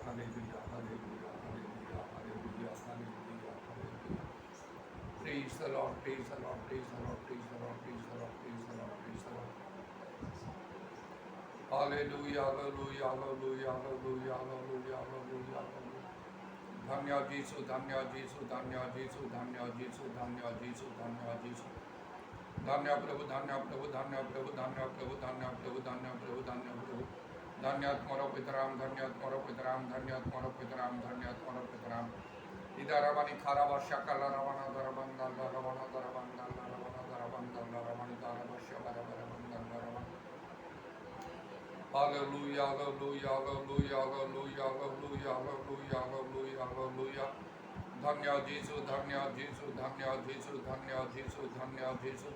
hallelujah, hallelujah, hallelujah, hallelujah, hallelujah, hallelujah. Praise the Lord, praise the Lord, praise the Lord, praise the Lord, praise the Lord, praise the Lord, praise the Lord. Hallelujah, hallelujah, hallelujah, hallelujah, hallelujah, hallelujah, hallelujah. धन्य जीसु, धन्य जीसु, धन्य जीसु, धन्य जीसु, धन्य जीसु, धन्य जीसु। धन्य प्रभु, धन्य प्रभु, धन्य प्रभु, धन्य प्रभु, धन्य प्रभु, धन्य प्रभु, धन्य प्रभु। धन्य तुम्हारो पितराम, धन्य तुम्हारो पितराम, धन्य तुम्हारो पितराम, धन्य तुम्हारो पितराम। इधर रवानी खारा वर्षा कला रवाना दरबंदल रवाना दरबंदल रवाना दरबंदल रवानी दारा वर्षा बरबंदल रवाना। Hallelujah, hallelujah, hallelujah, hallelujah, hallelujah, hallelujah, hallelujah, hallelujah. धन्य जीसु, धन्य जीसु, धन्य जीसु, धन्य जीसु, धन्य जीसु।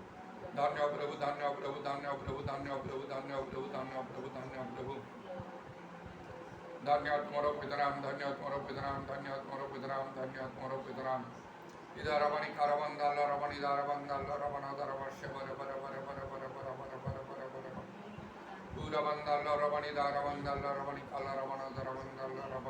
धन्य प्रभु, धन्य प्रभु, धन्य प्रभु, धन्य प्रभु, धन्य प्रभु, धन्य प्रभु, धन्य प्रभु। धन्य तुम्हारो पितराम, धन्य तुम्हारो पितराम, धन्य तुम्हारो पितराम, धन्य तुम्हारो पितराम। इधर रवनी कारवंदल रवनी दारवंदल रवना दरवर्ष बर बर बर बर बर बर बर बर बर बर बर। पूरा बंदल रवनी दारवंदल रवनी काला रवना दरवंदल रव।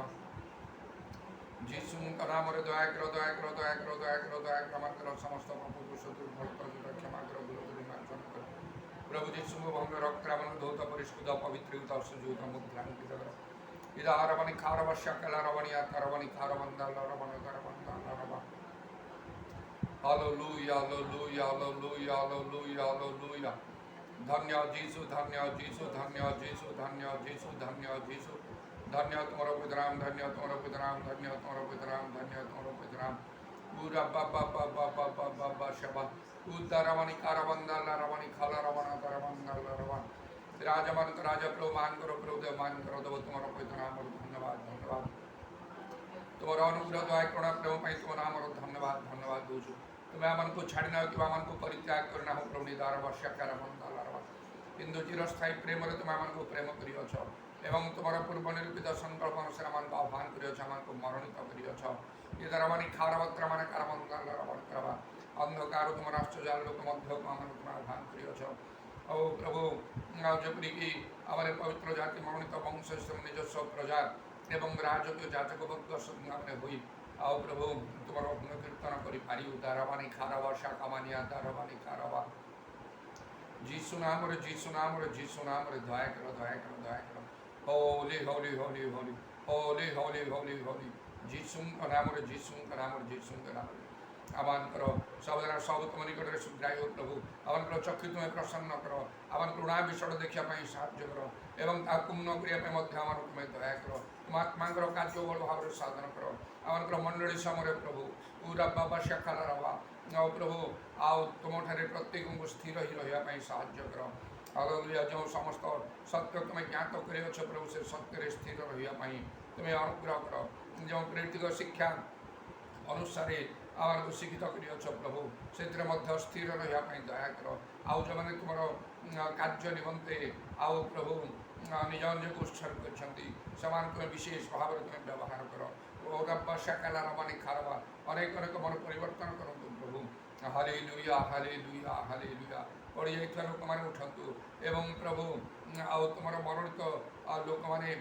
যিশুর নামে দয়া করো, দয়া করো, দয়া করো, দয়া করো, দয়া ক্ষমা করো, সমস্ত পাপদোষ দুর্বল প্রভু ক্ষমা করো, বিরোধী মার্জন করো। প্রভু যিশু ভঙ্গ রক্তাবন ধৌত পরিষ্কৃত পবিত্রীত সুযুত মুদ্রাঙ্কিত করো। ইদারবনি খারবস্য কলারবনি আতরবনি খারবন্দাল রবন করবন্দাল রব। Hallelujah, hallelujah, hallelujah, hallelujah, hallelujah. ধন্য যিশু, ধন্য যিশু, ধন্য যিশু, ধন্য যিশু, ধন্য যিশু। धन्य तुम्हारो पितराम, धन्य तुम्हारो पितराम, धन्य तुम्हारो पितराम, धन्य तुम्हारो पितराम। पूरा बाबा बाबा बाबा बाबा शबा उद्धारवनी कारवंदल रवनी खाला रवना तरवंदल रवन। राजमान को राजा प्रभु मान करो, प्रभु देव मान करो, देव तुम्हारो पितराम और धन्यवाद, धन्यवाद। तुम्हारा अनुग्रह दया करुणा प्रेम पाई तुम्हारा नाम और धन्यवाद, धन्यवाद दूसु। तुम्हें मन को छाड़ना हो कि मन को परित्याग करना हो प्रभु निदार वर्षा कारवंदल रवन। किंतु चिरस्थायी प्रेम रे तुम्हें मन को प्रेम करियछ এবং তোমার পূর্ব নিরূপিত সংকল্প অনুসারে আমাকে আহ্বান করিয়াছ, আমাকে মনোনীত করিয়াছ। ইদারবাণী খারবত্র মানে কারবন্দাল রবণ করবা অন্ধকার তোমার আশ্চর্য লোক মধ্যে আমাকে তোমার আহ্বান করিয়াছ। ও প্রভু, যেপরিকি আমার পবিত্র জাতি মনোনীত বংশ নিজস্ব প্রজা এবং রাজকীয় যাজক ভক্ত আমি হই। আও প্রভু তোমার কীর্তন করি পারি। দারবাণী খারবা শাখামানিয়া দারবাণী খারবা। যিশু নামরে, যিশু নামরে, যিশু নামরে দয়া করো, দয়া করো, দয়া করো। Holy, holy, holy, holy, holy, holy, holy, holy. যিশু নামরে, যিশু নামরে, যিশু নামরে। আহ্বান করো সবদার সব তোমার নিকটরে শুদ্রায় প্রভু। আহ্বান করো চক্ষু তুমি প্রসন্ন করো। আহ্বান করো না বিষয়টা দেখিয়া পাই সাহায্য করো এবং তা পূর্ণ করিয়া পাই মধ্যে আমার তুমি দয়া করো। তোমার আত্মাঙ্কর কার্য বড় ভাবে সাধন করো। আহ্বান করো মণ্ডলী সমরে প্রভু পুরা বাবা শেখালা রবা। আও প্রভু আও তোমাঠারে প্রত্যেক স্থির হি রহিয়া পাই সাহায্য করো। हालेलुया। जो समस्त सत्य तुम्हें ज्ञात करियछ प्रभु से सत्य स्थिर रहिया पाई तुम्हें अनुग्रह करो। जो प्रेरित शिक्षा अनुसारे आम को शिक्षित करियछ प्रभु से स्थिर रहिया पाई दया करो। आउ जो मैंने तुम कार्य निमंते आउ प्रभु निज निजक उत्सर्ग कर विशेष भाव में तुम्हें व्यवहार करो। रब्बा शाकाला रमानी खारबा अनेक अनेक मन परिवर्तन करूँ प्रभु। Hallelujah, hallelujah, hallelujah. पड़ जाइए लोक मैंने उठतु एवं प्रभु आउ तुम मनोनीत लोक मैंने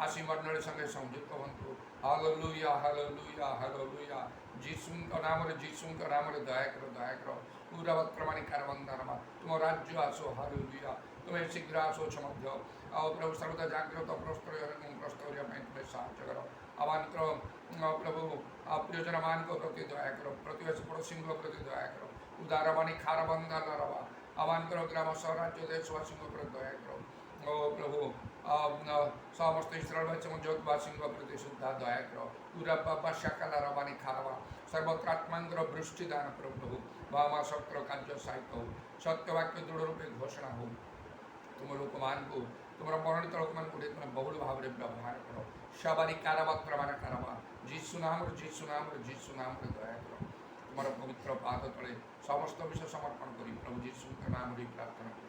आशी मंडली संगे संयुक्त हूँ। Hallelujah, hallelujah, hallelujah. যিশু नाम যিশু नाम दया करो, दया करो। पूरा वर्तमानी कारबंधनमा तुम राज्य आसो। हालेलुया। तुम्हें शीघ्र आसो मध्य आओ प्रभु सर्वदा जागृत प्रस्तुत तुम्हें साहाଯ୍य करो। आह्वान करो प्रभु प्रियजन मान प्रति दया करो, प्रतिवेश पड़ोसी प्रति दया करो। उदारवाणी खारबंदा रवा आह्वान करो ग्राम स्वराज्य देशवासी प्रति दया करो। ओ प्रभु समस्त इस्राएलवासी जगतवासी प्रति शुद्धा दया करो। पूरा बाबा शाकाला रवानी खारवा सर्वत्र आत्मांतर वृष्टि दान करो प्रभु। बामा शक्र कार्य साहित्य हो सत्यवाक्य दृढ़ रूपे घोषणा हो। तुम लोक मान को तुम मनोनीत लोक मान को तुम बहुल भाव में व्यवहार करो। सबारी काराबात्र मान काराबा যিশু नाम, যিশু नाम, যিশু नाम दया करो। तुम्हारा पवित्र पाद तले समस्त विषय समर्पण करी प्रभु যিশু नाम प्रार्थना करो।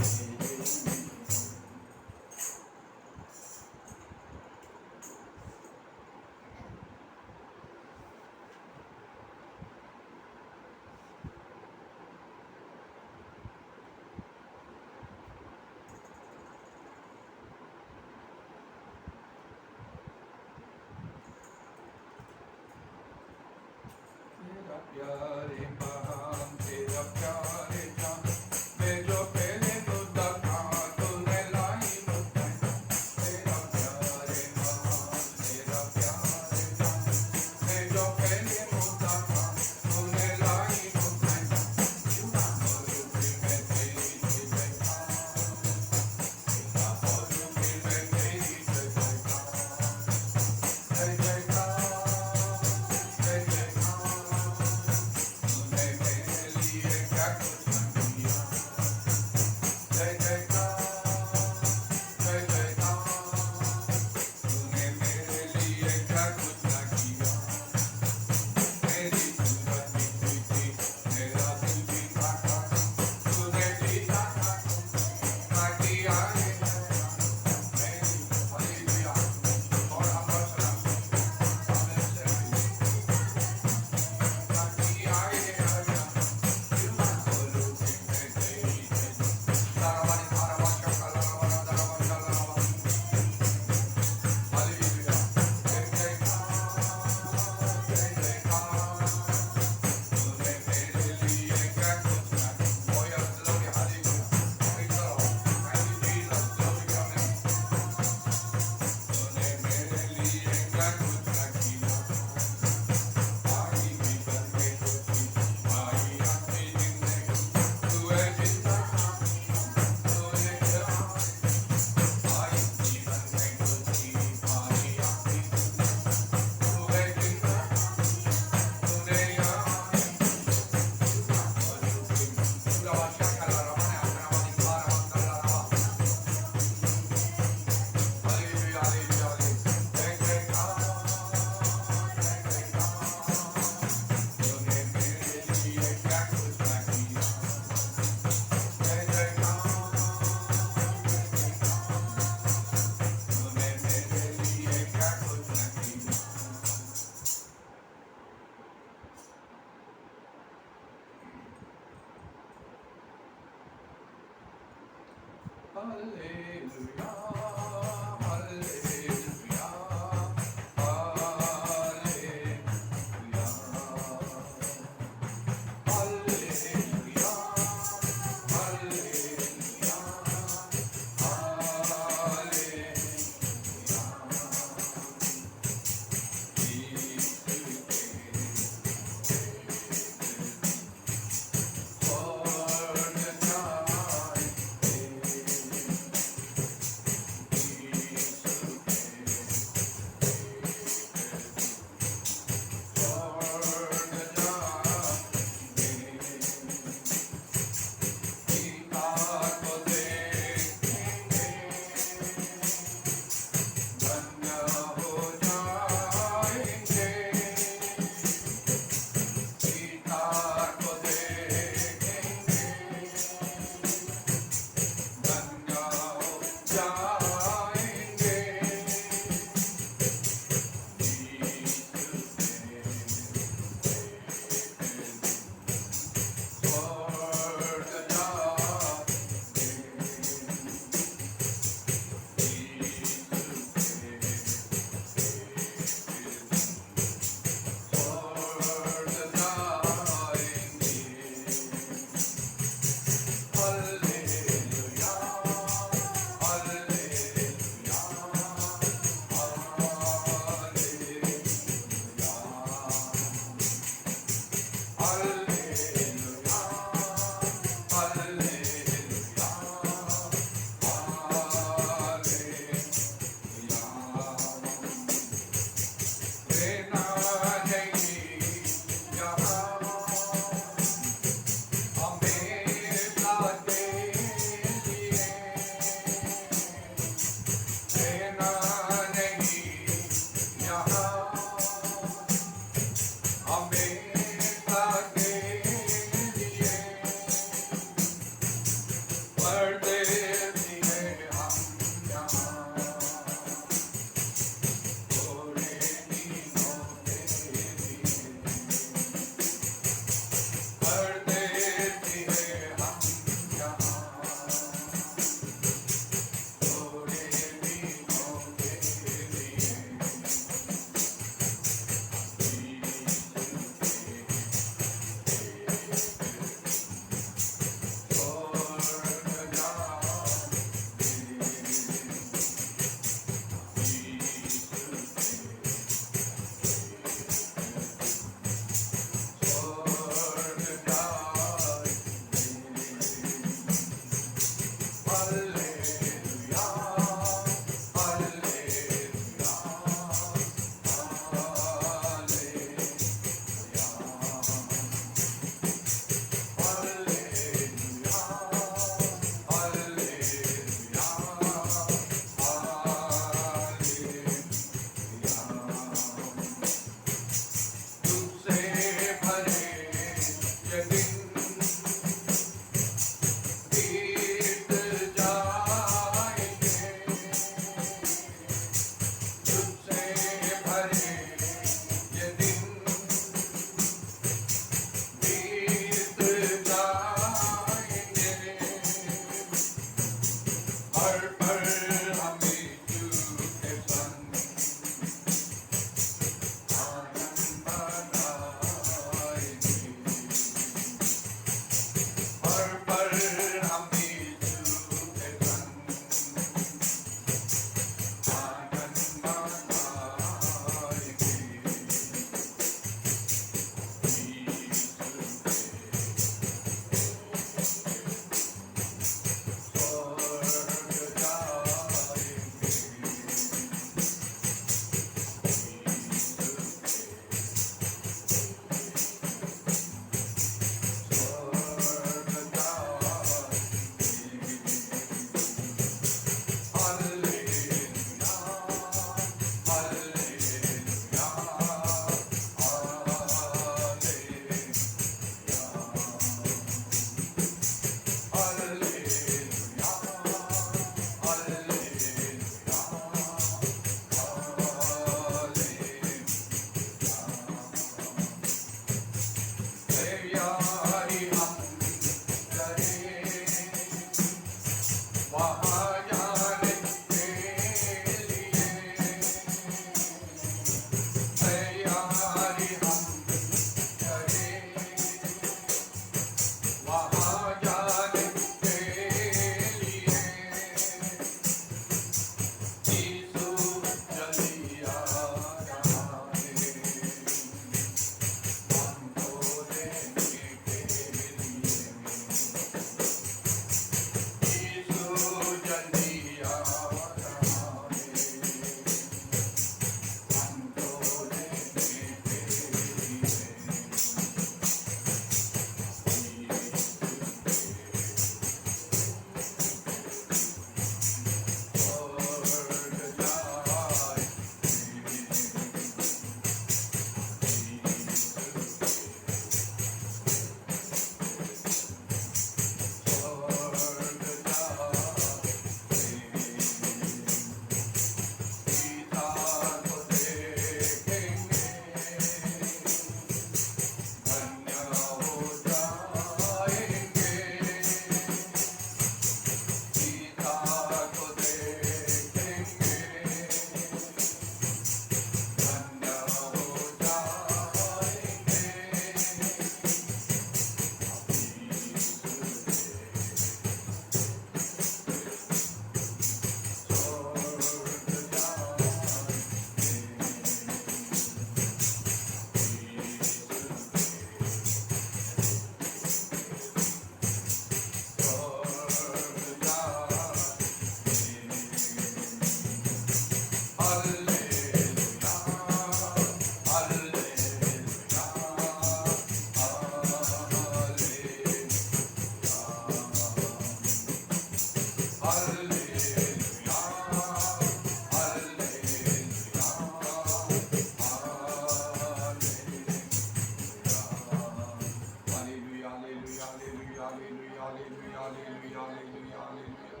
hallelujah, hallelujah.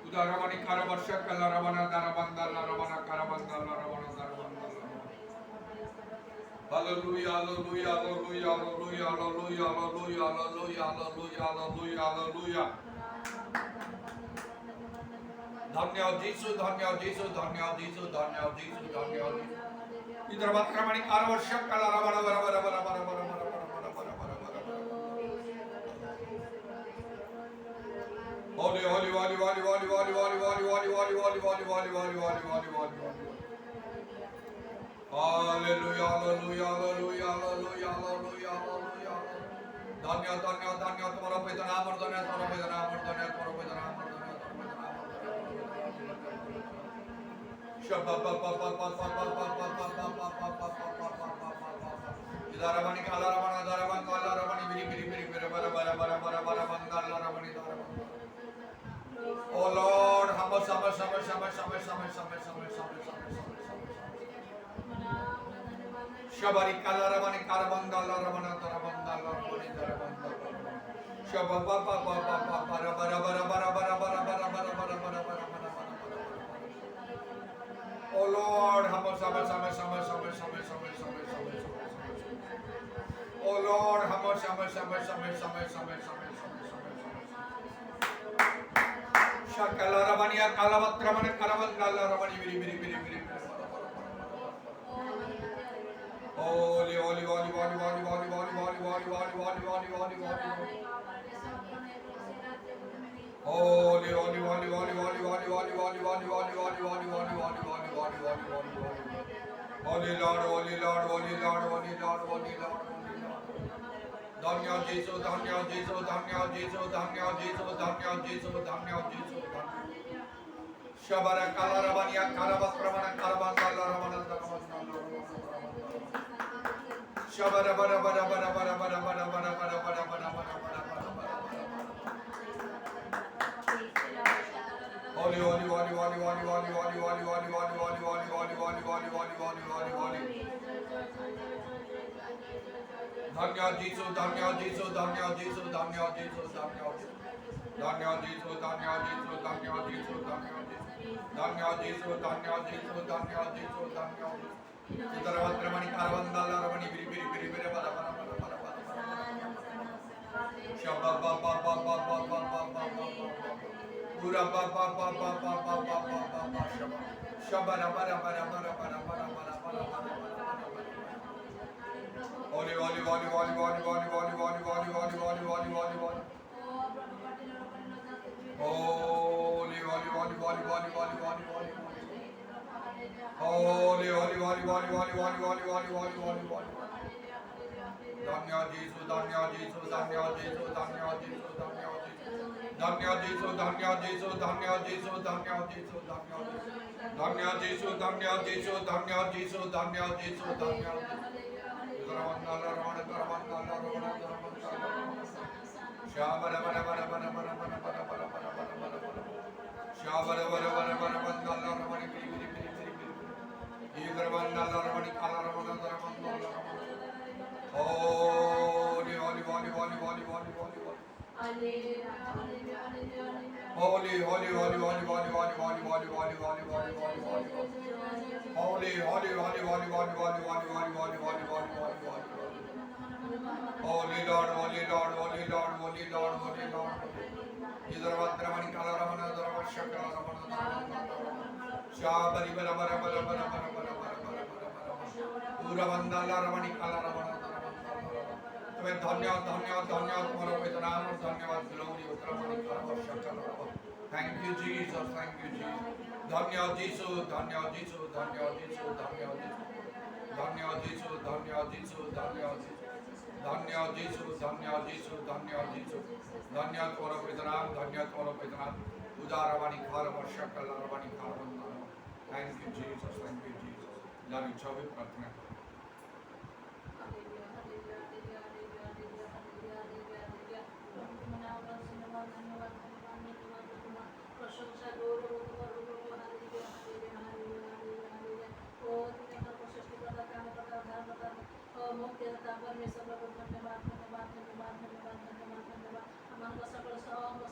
Udaramani karabasha kalaramana darabanda laramana karabanda laramana darabanda laramana. Hallelujah, hallelujah, hallelujah, hallelujah, hallelujah, hallelujah, hallelujah, hallelujah, hallelujah, hallelujah. धन्यवाद जीसु, धन्यवाद जीसु, धन्यवाद जीसु, धन्यवाद जीसु, धन्यवाद जीसु. इधर बात करवानी कारवर्षक कलारा बरा बरा बरा बरा बरा बरा बरा बरा बरा बरा बरा बरा. Holy, holy, holy, holy, holy, holy, holy, holy, holy, holy, holy, holy, holy, holy, holy, holy, holy, holy. Hallelujah, hallelujah, hallelujah, hallelujah, hallelujah, hallelujah. धन्यवाद, धन्यवाद, धन्यवाद तुम्हारा पिता नाम और धन्यवाद तुम्हारा पिता नाम और धन्यवाद तुम्हारा पिता नाम और धन्यवाद तुम्हारा पिता नाम. Idaramani kalaramana daraman kalaramani biri biri biri biri bara bara bara bara bara bandalaramani daraman. Oh Lord, humble, humble, humble, humble, humble, humble, humble, humble, humble, humble. Shabari kalaramani karabandalaramana darabandalaramani darabandalaramani. Shababa ba ba ba ba bara bara bara bara bara bara bara bara bara bara bara. Oh Lord, humble, humble, humble, humble, humble, humble, humble, humble, humble. Oh Lord, humble, humble, humble, humble, humble, humble, humble. Shakalarabaniya kalavatramana karavandalarabani biri biri biri biri. Holy, holy, holy, holy, holy, holy, holy, holy, holy, holy, holy, holy, holy, holy. Holy, holy, holy, holy, holy, holy, holy, holy, holy, holy, holy, holy, holy, holy, holy, holy, holy, holy. Holy Lord, holy Lord, holy Lord, holy Lord, holy Lord. Dhanya Jesu, Dhanya Jesu, Dhanya Jesu, Dhanya Jesu, Dhanya Jesu, Dhanya Jesu. Shabara kalarabaniya karavatramana karavandalarabana daramana. Shabara bara bara bara bara bara bara bara bara bara bara bara bara. Holy, holy, holy, holy, holy, holy, holy, holy, holy, holy, holy, holy, holy, holy, holy, holy, holy, holy. Dhanya Jesu, Dhanya Jesu, Dhanya Jesu, Dhanya Jesu, Dhanya Jesu. Dhanya Jesu, Dhanya Jesu, Dhanya Jesu, Dhanya Jesu. Dhanya Jesu, Dhanya Jesu, Dhanya Jesu, Dhanya Jesu. Idaravantramani karavandalaramani biri biri biri biri bara bara bara bara bara. Shabba ba ba ba ba ba ba ba ba ba. Pura ba ba ba ba ba ba ba ba ba shabba. Shabba ra bara bara bara bara bara bara bara bara. Holy, holy, holy, holy, holy, holy, holy, holy, holy, holy, holy, holy, holy, holy. Holy, holy, holy, holy, holy, holy, holy, holy. Holy, holy, holy, holy, holy, holy, holy, holy, holy, holy, holy. Dhanya Jesu, Dhanya Jesu, Dhanya Jesu, Dhanya Jesu, Dhanya Jesu. Dhanya Jesu, Dhanya Jesu, Dhanya Jesu, Dhanya Jesu, Dhanya Jesu. Dhanya Jesu, Dhanya Jesu, Dhanya Jesu, Dhanya Jesu, Dhanya Jesu. Karavandala Ramana Karavandala Ramana Karavandala. Shabara bara bara bara bara bara bara bara bara bara bara. Shabara bara bara bara bandala Ramani biri biri biri biri biri. Karavandala Ramani Kala Ramana Karavandala Ramana. Holy, holy, holy, holy, holy, holy, holy, holy. Holy, holy, holy, holy, holy, holy, holy, holy, holy, holy, holy, holy, holy. Holy, holy, holy, holy, holy, holy, holy, holy, holy, holy, holy, holy, holy. Holy Lord, holy Lord, holy Lord, holy Lord, holy Lord. Idaravantramani kalaramana daravashaka ramana daravana. Shabari bara bara bara bara bara bara bara bara bara. Pura bandala ramani kalaramana. तुम्हें धन्यवाद धन्यवाद धन्यवाद तुम्हारा पिता नाम और धन्यवाद glory उतरामणि करवशकलरव. Thank you Jesus, thank you Jesus. धन्यवाद यीशु, धन्यवाद यीशु, धन्यवाद यीशु, धन्यवाद यीशु. धन्यवाद यीशु, धन्यवाद यीशु, धन्यवाद यीशु. धन्यवाद यीशु, धन्यवाद यीशु, धन्यवाद यीशु. धन्यवाद तुम्हारा पिता नाम, धन्यवाद तुम्हारा पिता नाम. उदारमणि करवशकलरवणि करवंदनव. Thank you Jesus, thank you Jesus. लारी छवि प्रार्थना. परमेश्वर धन्यवाद धन्यवाद धन्यवाद धन्यवाद धन्यवाद धन्यवाद धन्यवाद हमारा सकल सब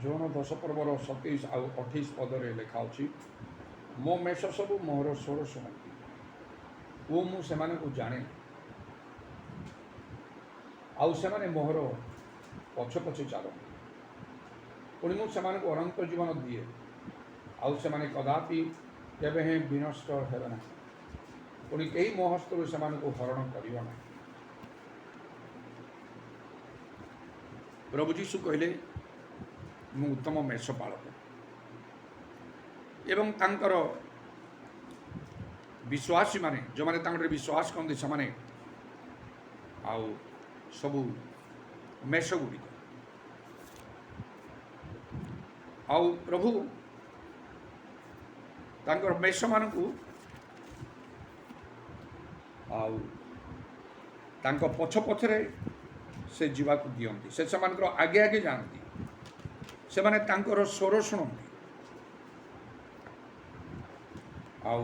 ଯୌନ 10 ପର୍ବର 27 ଆଉ 28 ପଦରେ ଲେଖା ଅଛି, ମୋ ମେଷ ସବୁ ମୋହର ସ୍ୱର ଶୁଣନ୍ତି ଓ ମୁଁ ସେମାନଙ୍କୁ ଜାଣେ, ଆଉ ସେମାନେ ମୋହର ପଛେ ପଛେ ଚାଲନ୍ତି। ପୁଣି ମୁଁ ସେମାନଙ୍କୁ ଅନନ୍ତ ଜୀବନ ଦିଏ, ଆଉ ସେମାନେ କଦାପି କେବେ ହେଁ ବିନଷ୍ଟ ହେବେ ନାହିଁ, ପୁଣି କେହି ମୋ ହସ୍ତରୁ ସେମାନଙ୍କୁ ହରଣ କରିବ ନାହିଁ। ପ୍ରଭୁ ଯୀଶୁ କହିଲେ, ମୁଁ ଉତ୍ତମ ମେଷପାଳକ ଏବଂ ତାଙ୍କର ବିଶ୍ୱାସୀମାନେ ଯେଉଁମାନେ ତାଙ୍କର ବିଶ୍ୱାସ କରନ୍ତି ସେମାନେ ଆଉ ସବୁ ମେଷ ଗୁଡ଼ିକ। ଆଉ ପ୍ରଭୁ ତାଙ୍କର ମେଷମାନଙ୍କୁ ଆଉ ତାଙ୍କ ପଛ ପଛରେ ସେ ଯିବାକୁ ଦିଅନ୍ତି, ସେ ସେମାନଙ୍କର ଆଗେ ଆଗେ ଯାଆନ୍ତି, ସେମାନେ ତାଙ୍କର ସ୍ୱର ଶୁଣନ୍ତି, ଆଉ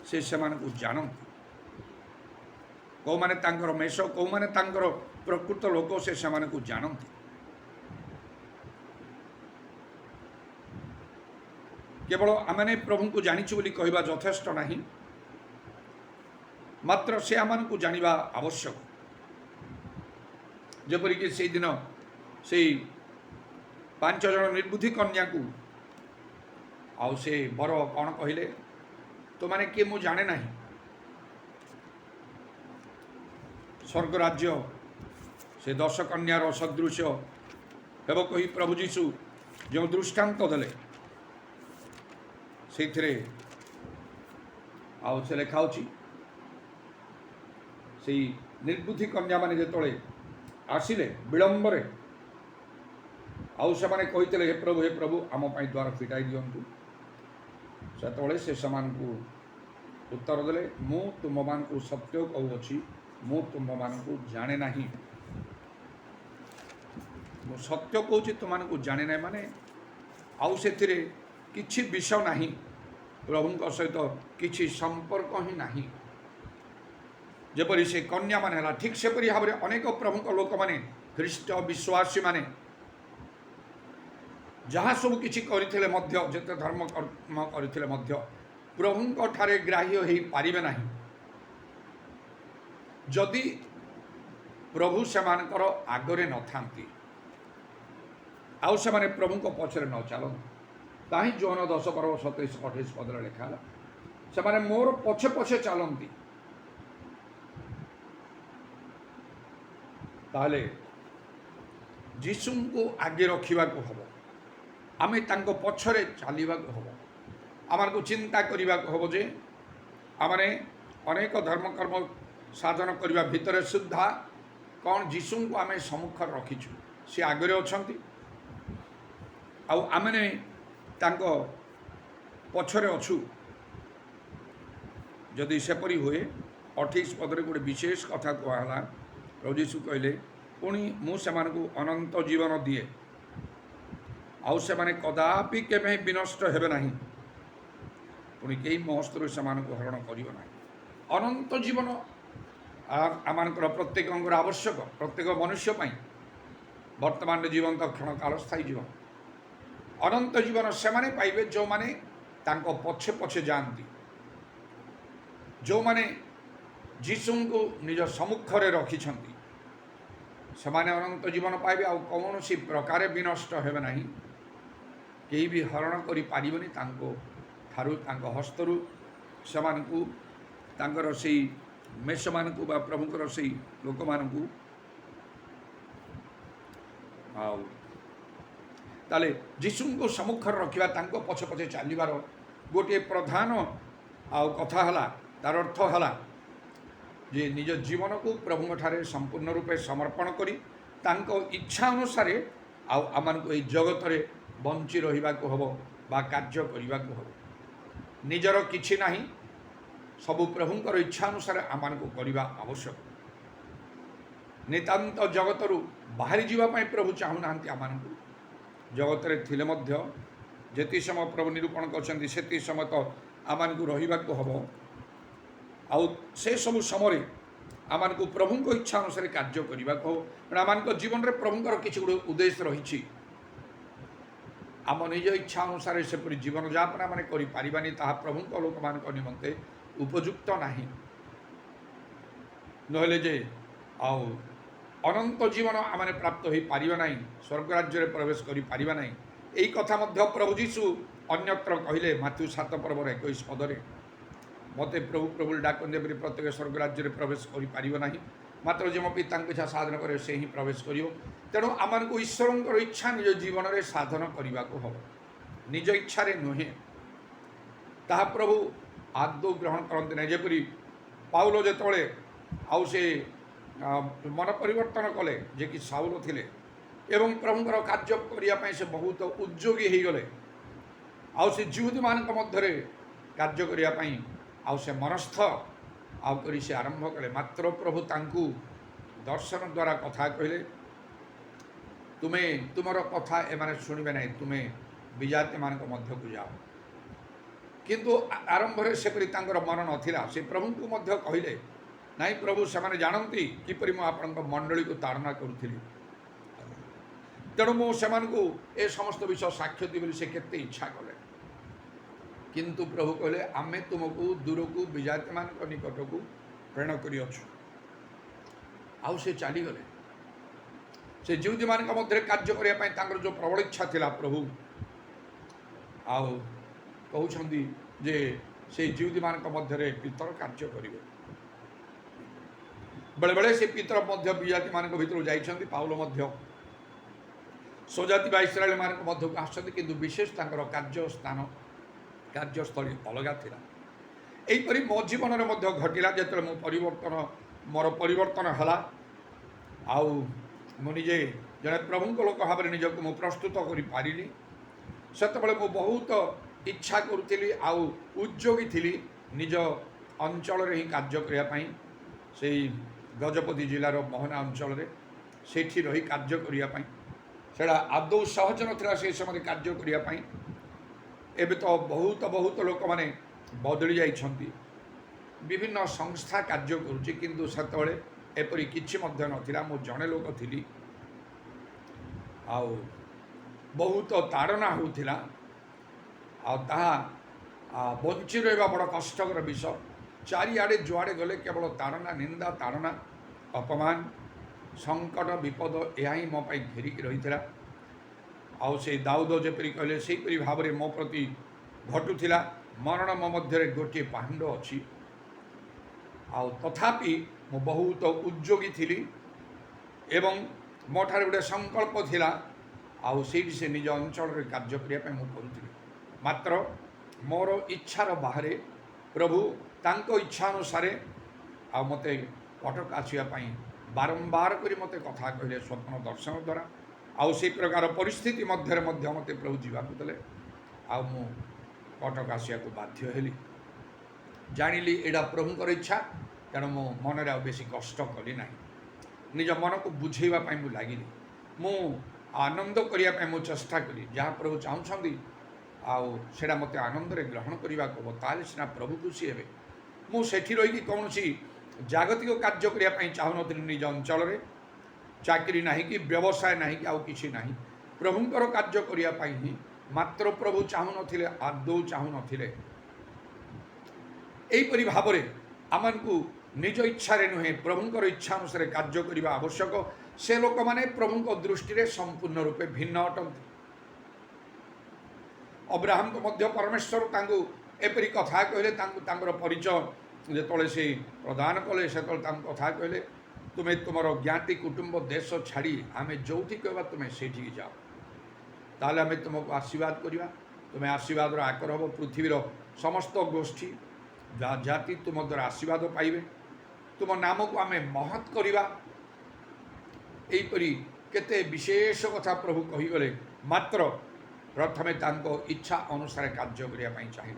ସେ ସେମାନଙ୍କୁ ଜାଣନ୍ତି। କେଉଁମାନେ ତାଙ୍କର ମେଷ, କେଉଁମାନେ ତାଙ୍କର ପ୍ରକୃତ ଲୋକ, ସେ ସେମାନଙ୍କୁ ଜାଣନ୍ତି। କେବଳ ଆମେ ପ୍ରଭୁଙ୍କୁ ଜାଣିଛୁ ବୋଲି କହିବା ଯଥେଷ୍ଟ ନାହିଁ, ମାତ୍ର ସେ ଆମମାନଙ୍କୁ ଜାଣିବା ଆବଶ୍ୟକ। ଯେପରିକି ସେଇଦିନ ସେଇ 5 ଜଣ ନିର୍ବୁଦ୍ଧି କନ୍ୟାକୁ ଆଉ ସେ ବର କ'ଣ କହିଲେ, ତୁମାନେ କିଏ ମୁଁ ଜାଣେ ନାହିଁ। ସ୍ୱର୍ଗ ରାଜ୍ୟ ସେ 10 କନ୍ୟାର ସଦୃଶ୍ୟ ହେବ କହି ପ୍ରଭୁ ଯୀଶୁ ଯେଉଁ ଦୃଷ୍ଟାନ୍ତ ଦେଲେ, ସେଇଥିରେ ଆଉ ସେ ଲେଖା ଅଛି, ସେଇ ନିର୍ବୁଦ୍ଧି କନ୍ୟାମାନେ ଯେତେବେଳେ ଆସିଲେ ବିଳମ୍ବରେ, ଆଉ ସେମାନେ କହିଥିଲେ, ହେ ପ୍ରଭୁ ଆମ ପାଇଁ ଦ୍ୱାର ଫିଟାଇ ଦିଅନ୍ତୁ। ସେତେବେଳେ ସେ ସେମାନଙ୍କୁ ଉତ୍ତର ଦେଲେ, ମୁଁ ତୁମମାନଙ୍କୁ ସତ୍ୟ କହୁଅଛି, ମୁଁ ତୁମମାନଙ୍କୁ ଜାଣେ ନାହିଁ। ମୁଁ ସତ୍ୟ କହୁଛି, ତୁମମାନଙ୍କୁ ଜାଣେ ନାହିଁ ମାନେ ଆଉ ସେଥିରେ କିଛି ବିଷୟ ନାହିଁ, ପ୍ରଭୁଙ୍କ ସହିତ କିଛି ସମ୍ପର୍କ ହିଁ ନାହିଁ। ଯେପରି ସେ କନ୍ୟାମାନେ ହେଲା, ଠିକ୍ ସେପରି ଭାବରେ ଅନେକ ପ୍ରଭୁଙ୍କ ଲୋକମାନେ, ଖ୍ରୀଷ୍ଟ ବିଶ୍ୱାସୀମାନେ ଯାହା ସବୁ କିଛି କରିଥିଲେ ମଧ୍ୟ, ଯେତେ ଧର୍ମ କର୍ମ କରିଥିଲେ ମଧ୍ୟ ପ୍ରଭୁଙ୍କ ଠାରେ ଗ୍ରାହ୍ୟ ହୋଇପାରିବେ ନାହିଁ ଯଦି ପ୍ରଭୁ ସେମାନଙ୍କର ଆଗରେ ନଥାନ୍ତି, ଆଉ ସେମାନେ ପ୍ରଭୁଙ୍କ ପଛରେ ନ ଚାଲନ୍ତି। ତାହିଁ ଯୌନ 10 ପର୍ବ 27-28 ପଦରେ ଲେଖା ହେଲା, ସେମାନେ ମୋର ପଛେ ପଛେ ଚାଲନ୍ତି। ତାହେଲେ ଯୀଶୁଙ୍କୁ ଆଗେ ରଖିବାକୁ ହେବ, ଆମେ ତାଙ୍କ ପଛରେ ଚାଲିବାକୁ ହେବ। ଆମକୁ ଚିନ୍ତା କରିବାକୁ ହେବ ଯେ ଆମେ ଅନେକ ଧର୍ମକର୍ମ ସାଧନ କରିବା ଭିତରେ ସୁଦ୍ଧା କ'ଣ ଯୀଶୁଙ୍କୁ ଆମେ ସମ୍ମୁଖରେ ରଖିଛୁ, ସେ ଆଗରେ ଅଛନ୍ତି, ଆଉ ଆମେ ତାଙ୍କ ପଛରେ ଅଛୁ। ଯଦି ସେପରି ହୁଏ, 28 ପଦରେ ଗୋଟେ ବିଶେଷ କଥା କୁହାହେଲା। ପ୍ରଭୁ ଯୀଶୁ କହିଲେ, ପୁଣି ମୁଁ ସେମାନଙ୍କୁ ଅନନ୍ତ ଜୀବନ ଦିଏ, ଆଉ ସେମାନେ କଦାପି କେବେ ବିନଷ୍ଟ ହେବେ ନାହିଁ, ପୁଣି କେହି ମୋ ହସ୍ତରୁ ସେମାନଙ୍କୁ ହରଣ କରିବ ନାହିଁ। ଅନନ୍ତ ଜୀବନ ଆମମାନଙ୍କର ପ୍ରତ୍ୟେକଙ୍କର ଆବଶ୍ୟକ, ପ୍ରତ୍ୟେକ ମନୁଷ୍ୟ ପାଇଁ। ବର୍ତ୍ତମାନର ଜୀବନ ତ କ୍ଷଣକାଳ ସ୍ଥାୟୀ ଜୀବନ। ଅନନ୍ତ ଜୀବନ ସେମାନେ ପାଇବେ ଯେଉଁମାନେ ତାଙ୍କ ପଛେ ପଛେ ଯାଆନ୍ତି, ଯେଉଁମାନେ ଯୀଶୁଙ୍କୁ ନିଜ ସମ୍ମୁଖରେ ରଖିଛନ୍ତି, ସେମାନେ ଅନନ୍ତ ଜୀବନ ପାଇବେ, ଆଉ କୌଣସି ପ୍ରକାରେ ବିନଷ୍ଟ ହେବେ ନାହିଁ। କେହି ବି ହରଣ କରିପାରିବନି ତାଙ୍କ ଠାରୁ, ତାଙ୍କ ହସ୍ତରୁ ସେମାନଙ୍କୁ, ତାଙ୍କର ସେଇ ମେଷମାନଙ୍କୁ ବା ପ୍ରଭୁଙ୍କର ସେଇ ଲୋକମାନଙ୍କୁ। ଆଉ ତାହେଲେ ଯୀଶୁଙ୍କୁ ସମ୍ମୁଖରେ ରଖିବା, ତାଙ୍କ ପଛେ ପଛେ ଚାଲିବାର ଗୋଟିଏ ପ୍ରଧାନ ଆଉ କଥା ହେଲା, ତାର ଅର୍ଥ ହେଲା ଯେ ନିଜ ଜୀବନକୁ ପ୍ରଭୁଙ୍କ ଠାରେ ସମ୍ପୂର୍ଣ୍ଣ ରୂପେ ସମର୍ପଣ କରି ତାଙ୍କ ଇଚ୍ଛା ଅନୁସାରେ ଆଉ ଆମମାନଙ୍କୁ ଏହି ଜଗତରେ ବଞ୍ଚି ରହିବାକୁ ହେବ ବା କାର୍ଯ୍ୟ କରିବାକୁ ହେବ। ନିଜର କିଛି ନାହିଁ, ସବୁ ପ୍ରଭୁଙ୍କର ଇଚ୍ଛା ଅନୁସାରେ ଆମମାନଙ୍କୁ କରିବା ଆବଶ୍ୟକ। ନିତାନ୍ତ ଜଗତରୁ ବାହାରି ଯିବା ପାଇଁ ପ୍ରଭୁ ଚାହୁଁନାହାନ୍ତି ଆମମାନଙ୍କୁ। ଜଗତରେ ଥିଲେ ମଧ୍ୟ ଯେତିକି ସମୟ ପ୍ରଭୁ ନିରୂପଣ କରିଛନ୍ତି ସେତିକି ସମୟ ତ ଆମମାନଙ୍କୁ ରହିବାକୁ ହେବ। ଆଉ ସେ ସବୁ ସମୟରେ आमको प्रभु इच्छा अनुसार कार्य करने को आम जीवन में प्रभुंर किसी गोटे उद्देश्य रही आम निज इच्छा अनुसार से जीवन यापन आम करें प्रभु लोक मान निमंते उपयुक्त नहीं नहले आउ अनंत जीवन आम प्राप्त हो पार ना स्वर्ग राज्य प्रवेश कर ना यही कथा प्रभु जीशु अन्यत्र कहले माथ्यू 7 पर्व 21 पदरे मत प्रभु प्रभु डाकते प्रत्येक स्वर्ग राज्य प्रवेश कर मात्र जो मो पिता इच्छा साधन करे से ही प्रवेश कर तेणु आम को ईश्वर इच्छा निज जीवन में साधन करने को हम निज इच्छा नुहे ता प्रभु आदौ ग्रहण करते ना जपरी पाउल जोले आउ से मन परिवर्तन कले जे कि साउल थिले एवं प्रभुंर कार्य करने से बहुत उद्योगी हो गले आउ से जिहुदी मान मध्य कार्य करने आउ से मनस्थ आउ करी से आरंभ कले मात्र प्रभु तांकु दर्शन द्वारा कथा कहले तुम्हें तुमर कथा एमाने शुणवे ना तुम्हें विजाति मान मध्य को जाओ किंतु आरंभ से मन नथिला से प्रभु को मध्य कहले नाई प्रभु से जानती किपरि मु आपण मंडली को ताड़ना करुली तेणु मुझे ए समस्त विषय साक्ष्य देवी से केते इच्छा कले किंतु प्रभु कहले आमे तुमको दूर को विजाति मान निकट को प्रेरण कर आउ से चलीगले से जिहुदी मान मध्य कार्य करने जो प्रबल इच्छा थिला प्रभु आउ कहते जे से जिहुदी मान मध्य पितर कार्य करेंगे बेले बेले से पितर मध्य विजाति मान भर जाइछन्ति पाउल मध्य स्वजाति बा इस्राएल मान मध्य को आसछन्ति किंतु विशेष तांकर कार्य स्थान कार्यस्थली अलगा थिला एहीपरि मो जीवन में मध्य घटिला जेतले मो परिवर्तन मोर परिवर्तन हला आउ मु निजे जड़े प्रभु लोक भाव में निजक मु प्रस्तुत कर पारिली सेतबेले मु बहुत इच्छा करुली आउ उद्योगी थी निज अंचल ही कार्य करने से गजपति जिलार मोहना अंचल सेठी रही कार्य करने सेटा आदौ सहज नाला से समय कार्य करने एबे तो बहुत बहुत लोक मैंने बदली जाइछन्ति विभिन्न संस्था कार्य करुच्ची किंतु सेतबेले एपरी किछि मध्य नथिला मो जणे लोक थिली आउ बहुत ताड़ना होउथिला आ ताहा बंची रहिबा बड़ कष्टकर विषय चारिआडे जुआड़े गले केवल ताड़ना निंदा ताड़ना अपमान संकट विपद यह ही मो पाई घेरिकी रही आउ से दाऊद जेपरी कहले सेपरी भाव में मो प्रति घटुला मरण मो मध्य गोटे पांड अच्छी आउ तथापि मो बहुत उद्योगी थी एवं मोठार गोटे संकल्प थिला आउ से निज अंचल कार्य करने करुली मात्र मोर इच्छार बाहर प्रभु तांको इच्छा अनुसार आ मते कटक आसवाई बारंबार करी मते कथा कहले स्वप्न दर्शन द्वारा आउ से प्रकार परिस्थिति मध्य मते प्रभु जीवाक देले आ मु कटक आसिया को बाध्य हेली जानिली एडा प्रभुंकर इच्छा तेणु मो मन आ बेसी कष्ट कली ना निज मन को बुझेवा मु लगिली मु आनंद करने मु चेष्टा कली जहाँ प्रभु चाहूँगी आउ सेटा मते आनंद रे ग्रहण करने को ताले सीना प्रभु खुशी हे मुझे रही कौन जागतिक कार्य करने चाहून निज अंचल चाकरी ना कि व्यवसाय ना कि आउ किसी ना प्रभुंकर कार्य करने ही मात्र प्रभु चाहून आदौ चाहून यहीपरि भाव में आम को निज इच्छा नुहे प्रभुंकर इच्छा अनुसार कार्य करने आवश्यक से लोक मैंने प्रभु दृष्टि में संपूर्ण रूपे भिन्न अटंती अब्राहम को मध्य परमेश्वर तांको एपरी कथा कहले परिचय जो से प्रदान कले से कथा कहले तुम्हें तुम ज्ञाति कुटुंब देश छाड़ी आम जो कह तुम्हें से जाओ ताले आम तुमको आशीर्वाद करवा तुम्हें आशीर्वाद आकर हम पृथ्वीर समस्त गोष्ठी जाति तुम द्वारा आशीर्वाद पाइबे तुम नाम को आम महत् करवा यहीपरि केते विशेष कथा प्रभु कहीगले मात्र प्रथमे तांको इच्छा अनुसार कार्य करने चाहिए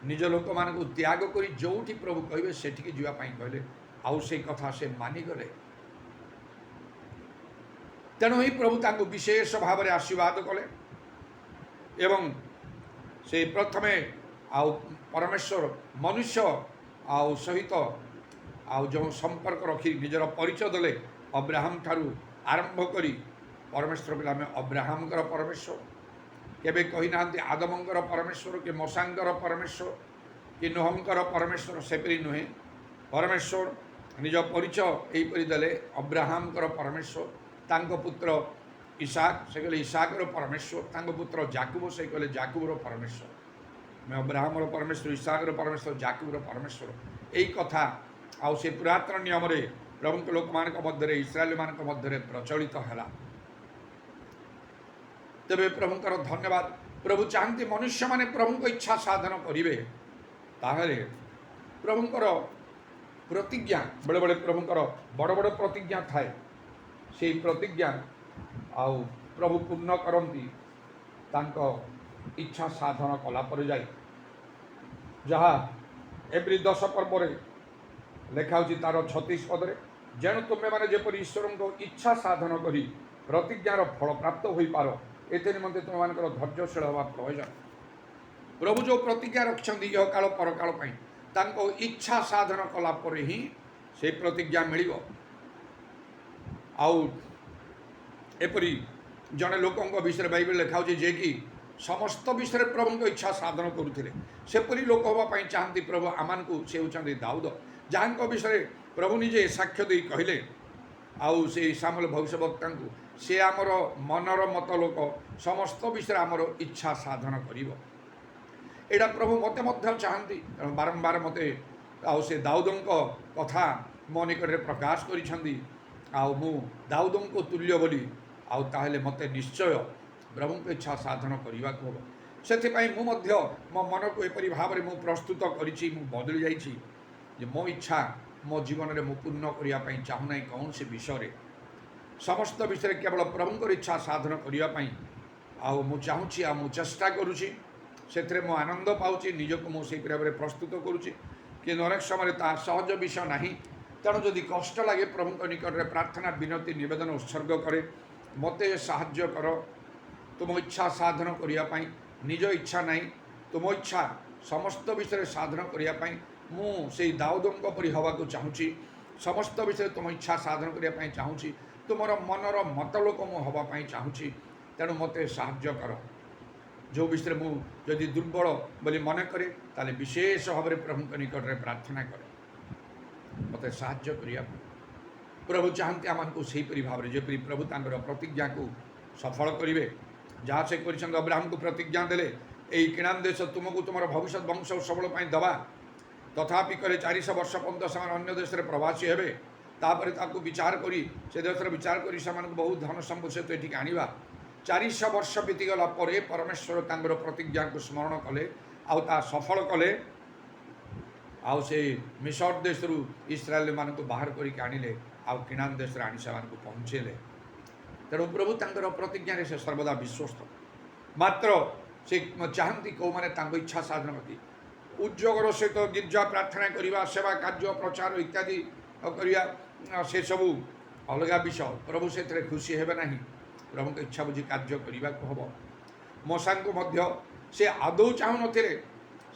निज लोक मान को त्याग कर जो प्रभु कहे से जावाई कहले आउ से कथा से मानिगले तेणु ही प्रभु तांको विशेष भाव में आशीर्वाद कले एवं से प्रथमे आउ परमेश्वर मनुष्य आउ सहित आउ जो संपर्क रखी निजर परिचय देले अब्राहम ठारू आरंभ करी परमेश्वर बोले आम अब्राहम परमेश्वर केबे कही ना आदमंकर परमेश्वर कि मशांकर परमेश्वर कि नोहंकर परमेश्वर सेपरी नुहे परमेश्वर निज परिचय यहीपरी देले अब्राहम परमेश्वर तांको पुत्र इसाक से कहले इसाकर परमेश्वर तांको पुत्र जाकुब से कहले जाकुबर परमेश्वर मैं अब्राहम परमेश्वर इसाकर परमेश्वर जाकुबर परमेश्वर यही कथा आउ से पुरातन नियम प्रभु लोक मान मध्य इस्राएल मान मध्य प्रचलित है तेरे प्रभुंकर धन्यवाद प्रभु चाहती मनुष्य माने प्रभु को इच्छा साधन करेंगे ताहले प्रभुंकर प्रतिज्ञा बेले बेले प्रभुंकर बड़ बड़ प्रतिज्ञा थाए से प्रतिज्ञा आउ प्रभु पूर्ण करती तांको इच्छा साधन कला पर जाए जहाँ एप्रिल 10 पर्व लेखा तार 36 पदरे जेणु तुम्हें मैंने जपर ईश्वर को इच्छा साधन करी प्रतिज्ञार फल प्राप्त हो पार एते निमंते तुम मान धैर्यशील हवा प्रयोजन प्रभु जो प्रतिज्ञा रखिंट यह काल परकाल तांको इच्छा साधन कला पर ही से प्रतिज्ञा मिल आउ एपरी जड़े लोकों विषय बाइबल लिखा जे कि समस्त विषय प्रभु को इच्छा साधन करुले सेपरी लोक हाँपाई चाहती प्रभु आमान को से होती दाऊद जहाँ विषय प्रभु निजे साक्ष्य दे कहले आउ से सामुएल भविष्यवक्ता को से आमर मनर मत लोक समस्त विषय आमर इच्छा साधन कर एटा प्रभु मते मध्य चाहती बारंबार मते आउ से दाऊदों कथा मो निकट प्रकाश करिसेंती आउ मु दाऊदों को तुल्य बोली आउ ताहले मते निश्चय प्रभु को इच्छा साधन करने को हम से मो मन को एपरी भाव में प्रस्तुत करी बदली जाइए मो इच्छा मो जीवन में पूर्ण करने चाहूना कौन से विषय समस्त विषय केवल प्रभु को इच्छा साधन करने आउ चाहूँगी आ चेष्टा करुँची से मो आनंद पाऊँगी निजक मुझे भाव में प्रस्तुत करुँची कि अनेक समय ता सहज विषय ना तेणु जदि कष्ट लगे प्रभु निकट में प्रार्थना विनती निवेदन उत्सर्ग करे मते साहाय्य कर तुम इच्छा साधन करने निज इच्छा नहीं तुम इच्छा समस्त विषय साधन करने मुझे दाऊदों परी हवा को चाहूँगी समस्त विषय तुम इच्छा साधन करने चाहूँगी तुम मनर मत लोक मु हाँपाई चाहूँगी तेणु मते साहाय्य कर जो विषय मुझे दुर्बल बोली मन करे ताले विशेष भाव में प्रभु निकट में प्रार्थना करे मते साहाय्य करने प्रभु चाहती आम को सहीपरी भाव में जेपरी प्रभु तांकर प्रतिज्ञा को सफल करेंगे जहाँ से कर अब्राहम को प्रतिज्ञा देले यही किणान देश तुमको तुम भविष्य वंश सबल दवा तथापि कले 400 वर्ष पर्यंत से अन्य देश में प्रवासी हे तापर विचार करी से देश विचार करी से बहुत धन संपद सहित ये आनिबा 400 वर्ष बीतीगला परमेश्वर तांकर प्रतिज्ञा को स्मरण कले आ सफल कले आउ से मिसर देश रु इस्राएल मान को बाहर करके आनिले आउ किणान देश आनी से पहुँचेले तेणु प्रभु तांकर प्रतिज्ञा से सर्वदा विश्वस्त मात्र से चाहती कौ मैंने इच्छा साधन करती उद्योगर सहित गिर्जा प्रार्थना करवा सेवा कार्य प्रचार इत्यादि करवा से सबू अलग विषय प्रभु से खुशी हे ना प्रभु को इच्छा बुझी कार्य करने को हम मशा को से आदौ चाहू न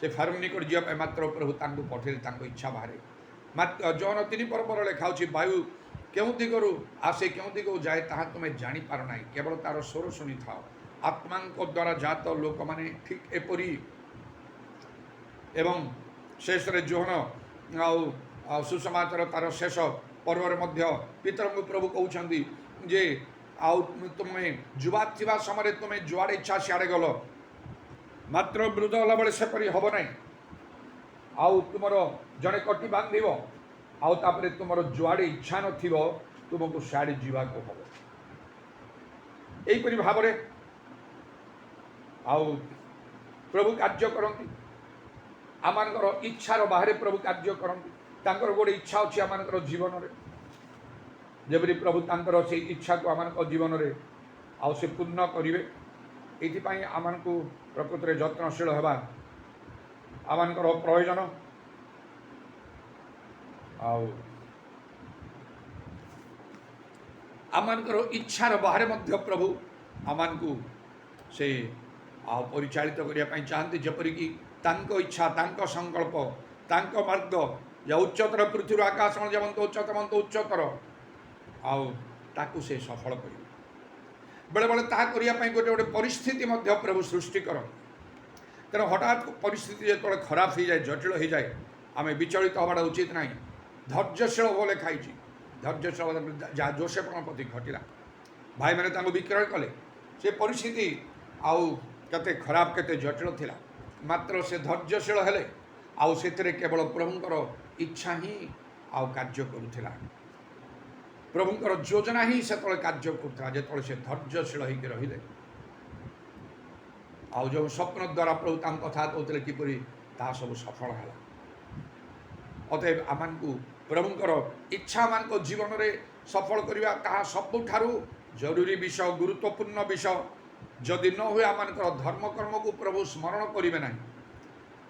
से फार्म निकट जावाई मात्र प्रभु पठेले इच्छा बाहर मात्र जौन 3 पर्वर लिखा वायु क्यों दिगरु आसे क्यों दिग जाए ताहा तुम्हें जापार ना केवल तार स्वर शुणी था आत्मा द्वारा जात लोक मैंने ठीक एपरी एवं शेष जोहन आउ सुसमाचार तार शेष पर्वर मध्य पितर प्रभु कहते जे आउ तुम्हें जुवा थी समय तुम्हें जुआड़े इच्छा सियाड़े गल मात्र वृद्ध होला बेले सेपरी हम ना आउ तुम जड़े कटी बांध आउ तापरे तुम जुआड़े इच्छा न तुमको सियाड़े जीवाक हम यहीपरि भाव में आउ प्रभु कार्य करती आमानकर इच्छार बाहर प्रभु कार्य करती गोटे इच्छा अच्छी आमानकर जीवन में जबरी प्रभु तांकर से इच्छा को आम जीवन में आउ से पूर्ण करेंगे ये आम को प्रकृत में यत्नशील हवा आमानकर प्रयोजन आमानकर इच्छार बाहर मध्य प्रभु आमान को से परिचालित करने चाहते जपरिक तांको इच्छा तांको संकल्प तांको मार्ग ଯେ ଉଚ୍ଚତର ପୃଥିବୀରୁ ଆକାଶ ଯେମନ୍ତ ଉଚ୍ଚତର ଆଉ ତାକୁ ସେ ସଫଳ କରିବେ। ବେଳେବେଳେ ତାହା କରିବା ପାଇଁ ଗୋଟେ ଗୋଟେ ପରିସ୍ଥିତି ମଧ୍ୟ ପ୍ରଭୁ ସୃଷ୍ଟି କରନ୍ତି। ତେଣୁ ହଠାତ୍ ପରିସ୍ଥିତି ଯେତେବେଳେ ଖରାପ ହେଇଯାଏ, ଜଟିଳ ହେଇଯାଏ, ଆମେ ବିଚଳିତ ହେବାଟା ଉଚିତ ନାହିଁ। ଧୈର୍ଯ୍ୟଶୀଳ ଭାବେ ଲେଖା ହେଇଛି, ଧୈର୍ଯ୍ୟଶୀଳ ଯାହା ଯୋସେଫଙ୍କ ପ୍ରତି ଘଟିଲା। ଭାଇମାନେ ତାଙ୍କୁ ବିକ୍ରୟ କଲେ, ସେ ପରିସ୍ଥିତି ଆଉ କେତେ ଖରାପ କେତେ ଜଟିଳ ଥିଲା, ମାତ୍ର ସେ ଧୈର୍ଯ୍ୟଶୀଳ ହେଲେ, ଆଉ ସେଥିରେ କେବଳ ପ୍ରଭୁଙ୍କର ଇଚ୍ଛା ହିଁ ଆଉ କାର୍ଯ୍ୟ କରୁଥିଲା। ପ୍ରଭୁଙ୍କର ଯୋଜନା ହିଁ ସେତେବେଳେ କାର୍ଯ୍ୟ କରୁଥିଲା, ଯେତେବେଳେ ସେ ଧୈର୍ଯ୍ୟଶୀଳ ହେଇକି ରହିଲେ। ଆଉ ଯେଉଁ ସ୍ୱପ୍ନ ଦ୍ୱାରା ପ୍ରଭୁ ତାଙ୍କ କଥା କହୁଥିଲେ କିପରି ତାହା ସବୁ ସଫଳ ହେଲା। ଅତଏବ ଆମମାନଙ୍କୁ ପ୍ରଭୁଙ୍କର ଇଚ୍ଛା ଆମମାନଙ୍କ ଜୀବନରେ ସଫଳ କରିବା ତାହା ସବୁଠାରୁ ଜରୁରୀ ବିଷୟ, ଗୁରୁତ୍ୱପୂର୍ଣ୍ଣ ବିଷୟ। ଯଦି ନ ହୁଏ ଆମମାନଙ୍କର ଧର୍ମକର୍ମକୁ ପ୍ରଭୁ ସ୍ମରଣ କରିବେ ନାହିଁ।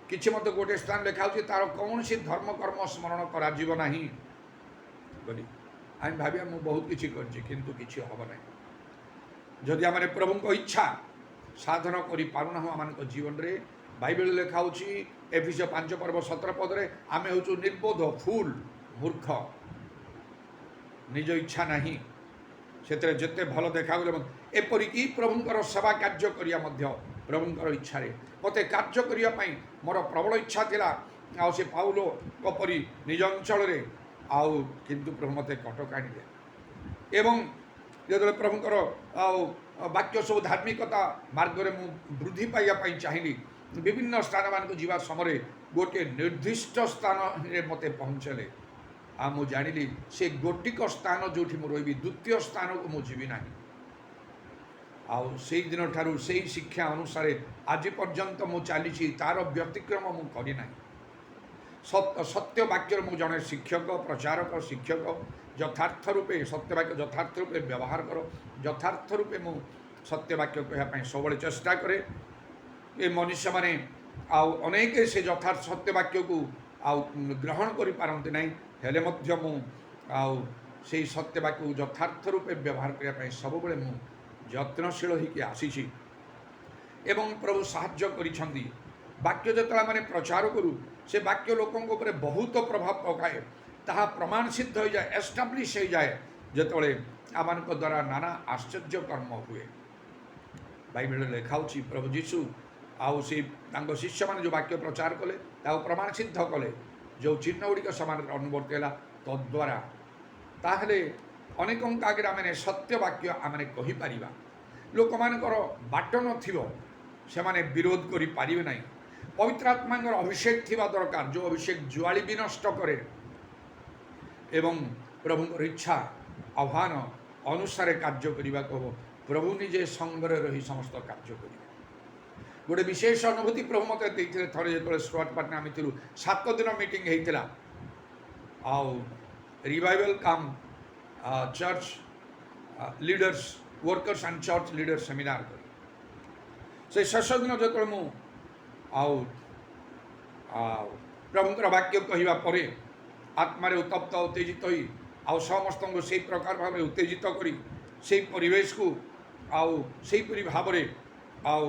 କିଛି ମଧ୍ୟ ଗୋଟିଏ ସ୍ଥାନ ଲେଖା ହେଉଛି ତାର କୌଣସି ଧର୍ମକର୍ମ ସ୍ମରଣ କରାଯିବ ନାହିଁ ବୋଲି। ଆମେ ଭାବିବା ମୁଁ ବହୁତ କିଛି କରିଛି, କିନ୍ତୁ କିଛି ହେବ ନାହିଁ ଯଦି ଆମେ ପ୍ରଭୁଙ୍କ ଇଚ୍ଛା ସାଧନ କରିପାରୁନାହୁଁ ଆମମାନଙ୍କ ଜୀବନରେ। ବାଇବେଲ ଲେଖା ହେଉଛି ଏଫେସୀୟ 5:17 ଆମେ ହେଉଛୁ ନିର୍ବୋଧ, ଫୁଲ, ମୂର୍ଖ। ନିଜ ଇଚ୍ଛା ନାହିଁ, ସେଥିରେ ଯେତେ ଭଲ ଦେଖାଗଲେ ଏପରିକି ପ୍ରଭୁଙ୍କର ସେବା କାର୍ଯ୍ୟ କରିବା ମଧ୍ୟ ପ୍ରଭୁଙ୍କର ଇଚ୍ଛାରେ। ମୋତେ କାର୍ଯ୍ୟ କରିବା ପାଇଁ ମୋର ପ୍ରବଳ ଇଚ୍ଛା ଥିଲା, ଆଉ ସେ ପାଉଲଙ୍କ ପରି ନିଜ ଅଞ୍ଚଳରେ, ଆଉ କିନ୍ତୁ ପ୍ରଭୁ ମୋତେ କଟକ ଆଣିଲେ। ଏବଂ ଯେତେବେଳେ ପ୍ରଭୁଙ୍କର ଆଉ ବାକ୍ୟ ସବୁ ଧାର୍ମିକତା ମାର୍ଗରେ ମୁଁ ବୃଦ୍ଧି ପାଇବା ପାଇଁ ଚାହିଁଲି, ବିଭିନ୍ନ ସ୍ଥାନମାନଙ୍କୁ ଯିବା ସମୟରେ ଗୋଟିଏ ନିର୍ଦ୍ଦିଷ୍ଟ ସ୍ଥାନରେ ମୋତେ ପହଞ୍ଚାଇଲେ। ଆଉ ମୁଁ ଜାଣିଲି ସେ ଗୋଟିକ ସ୍ଥାନ ଯେଉଁଠି ମୁଁ ରହିବି, ଦ୍ୱିତୀୟ ସ୍ଥାନକୁ ମୁଁ ଯିବି ନାହିଁ। ଆଉ ସେଇଦିନ ଠାରୁ ସେଇ ଶିକ୍ଷା ଅନୁସାରେ ଆଜି ପର୍ଯ୍ୟନ୍ତ ମୁଁ ଚାଲିଛି, ତାର ବ୍ୟତିକ୍ରମ ମୁଁ କରିନାହିଁ। ସତ୍ୟ ବାକ୍ୟର ମୁଁ ଜଣେ ଶିକ୍ଷକ, ପ୍ରଚାରକ, ଶିକ୍ଷକ। ଯଥାର୍ଥ ରୂପେ ସତ୍ୟବାକ୍ୟ ଯଥାର୍ଥ ରୂପେ ବ୍ୟବହାର କର। ଯଥାର୍ଥ ରୂପେ ମୁଁ ସତ୍ୟବାକ୍ୟ କହିବା ପାଇଁ ସବୁବେଳେ ଚେଷ୍ଟା କରେ। ଏ ମନୁଷ୍ୟମାନେ ଆଉ ଅନେକ ସେ ଯଥାର୍ଥ ସତ୍ୟବାକ୍ୟକୁ ଆଉ ଗ୍ରହଣ କରିପାରନ୍ତି ନାହିଁ, ହେଲେ ମଧ୍ୟ ମୁଁ ଆଉ ସେଇ ସତ୍ୟବାକ୍ୟକୁ ଯଥାର୍ଥ ରୂପେ ବ୍ୟବହାର କରିବା ପାଇଁ ସବୁବେଳେ ମୁଁ ଯତ୍ନଶୀଳ ହେଇକି ଆସିଛି। ଏବଂ ପ୍ରଭୁ ସାହାଯ୍ୟ କରିଛନ୍ତି। ବାକ୍ୟ ଯେତେବେଳେ ଆମେ ପ୍ରଚାର କରୁ, ସେ ବାକ୍ୟ ଲୋକଙ୍କ ଉପରେ ବହୁତ ପ୍ରଭାବ ପକାଏ। ତାହା ପ୍ରମାଣ ସିଦ୍ଧ ହୋଇଯାଏ, ଏଷ୍ଟାବ୍ଲିଶ ହୋଇଯାଏ ଯେତେବେଳେ ଆମମାନଙ୍କ ଦ୍ୱାରା ନାନା ଆଶ୍ଚର୍ଯ୍ୟ କର୍ମ ହୁଏ। ବାଇବେଲରେ ଲେଖା ହେଉଛି ପ୍ରଭୁ ଯୀଶୁ ଆଉ ସେ ତାଙ୍କ ଶିଷ୍ୟମାନେ ଯେଉଁ ବାକ୍ୟ ପ୍ରଚାର କଲେ, ତାକୁ ପ୍ରମାଣ ସିଦ୍ଧ କଲେ, ଯେଉଁ ଚିହ୍ନ ଗୁଡ଼ିକ ସେମାନଙ୍କର ଅନୁବର୍ତ୍ତି ହେଲା ତଦ୍ୱାରା। ତାହେଲେ ଅନେକଙ୍କ ଆଗରେ ଆମେ ସତ୍ୟ ବାକ୍ୟ ଆମେ କହିପାରିବା। ଲୋକମାନଙ୍କର ବାଟ ନଥିବ, ସେମାନେ ବିରୋଧ କରିପାରିବେ ନାହିଁ। ପବିତ୍ର ଆତ୍ମାଙ୍କର ଅଭିଷେକ ଥିବା ଦରକାର, ଯେଉଁ ଅଭିଷେକ ଜୁଆଳି ବିନଷ୍ଟ କରେ ଏବଂ ପ୍ରଭୁଙ୍କର ଇଚ୍ଛା ଆହ୍ୱାନ ଅନୁସାରେ କାର୍ଯ୍ୟ କରିବାକୁ ହେବ। ପ୍ରଭୁ ନିଜେ ସଙ୍ଗରେ ରହି ସମସ୍ତ କାର୍ଯ୍ୟ କରିବେ। ଗୋଟେ ବିଶେଷ ଅନୁଭୂତି ପ୍ରଭୁ ମୋତେ ଦେଇଥିଲେ। ଥରେ ଯେତେବେଳେ ଷ୍ଟୁଆର୍ଟପାଟନା ଆମେ ଥିଲୁ, 7 ଦିନ ମିଟିଂ ହେଇଥିଲା, ଆଉ ରିଭାଇଭାଲ କାମ church leaders workers and church leader seminar করি। সেই শেষ দিন যেତେବେଳେ ମୁଁ ଆଉ ପ୍ରଭୁଙ୍କର ବାକ୍ୟ କହିବା ପରେ ଆତ୍ମାରେ ଉତ୍ତପ୍ତ ଉତ୍ତେଜିତ ହୋଇ ଆଉ ସମସ୍ତଙ୍କୁ ସେଇ ପ୍ରକାର ଭାବରେ ଉତ୍ତେଜିତ କରି ସେଇ ପରିବେଶକୁ ଆଉ ସେହିପରି ଭାବରେ ଆଉ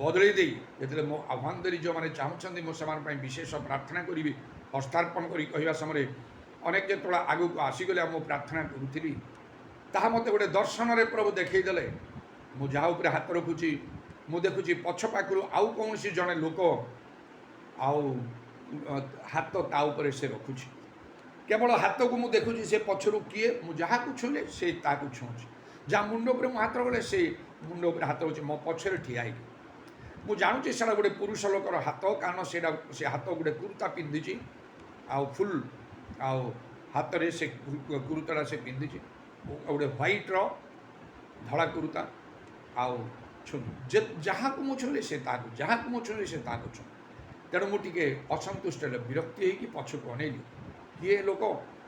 ବଦଳେଇ ଦେଇ ଯେତେବେଳେ ମୋ ଆହ୍ୱାନ ଦେଲି, ଯେଉଁମାନେ ଚାହୁଁଛନ୍ତି ମୁଁ ସେମାନଙ୍କ ପାଇଁ ବିଶେଷ ପ୍ରାର୍ଥନା କରିବି, ହସ୍ତାର୍ପଣ କରି କହିବା ସମୟରେ ଅନେକ ଯେତେବେଳେ ଆଗକୁ ଆସିଗଲେ ଆଉ ମୁଁ ପ୍ରାର୍ଥନା କରୁଥିଲି, ତାହା ମୋତେ ଗୋଟେ ଦର୍ଶନରେ ପ୍ରଭୁ ଦେଖେଇଦେଲେ। ମୁଁ ଯାହା ଉପରେ ହାତ ରଖୁଛି, ମୁଁ ଦେଖୁଛି ପଛ ପାଖରୁ ଆଉ କୌଣସି ଜଣେ ଲୋକ ଆଉ ହାତ ତା ଉପରେ ସେ ରଖୁଛି। କେବଳ ହାତକୁ ମୁଁ ଦେଖୁଛି, ସେ ପଛରୁ କିଏ, ମୁଁ ଯାହାକୁ ଛୁଇଁଲେ ସେ ତାକୁ ଛୁଉଁଛି। ଯାହା ମୁଣ୍ଡ ଉପରେ ମୁଁ ହାତ ରଖିଲେ ସେ ମୁଣ୍ଡ ଉପରେ ହାତ ରହୁଛି ମୋ ପଛରେ ଠିଆ ହେଇକି। ମୁଁ ଜାଣୁଛି ସେଇଟା ଗୋଟେ ପୁରୁଷ ଲୋକର ହାତ, କାରଣ ସେଇଟା ସେ ହାତ ଗୋଟେ କୁର୍ତ୍ତା ପିନ୍ଧିଛି, ଆଉ ଫୁଲ୍ ଆଉ ହାତରେ ସେ କୁର୍ତ୍ତାଟା ସେ ପିନ୍ଧିଛି, ଗୋଟେ ହ୍ୱାଇଟ୍ର ଧଳା କୁର୍ତ୍ତା। ଆଉ ଯାହାକୁ ମୁଁ ଛୁଇଁଲେ ସେ ତାକୁ, ଯାହାକୁ ମୁଁ ଛୁଇଁଲେ ସେ ତାକୁ ଛୁଁ। ତେଣୁ ମୁଁ ଟିକେ ଅସନ୍ତୁଷ୍ଟ ହେଲେ, ବିରକ୍ତି ହେଇକି ପଛକୁ ଅନେଇଲି। କିଏ ଲୋକ,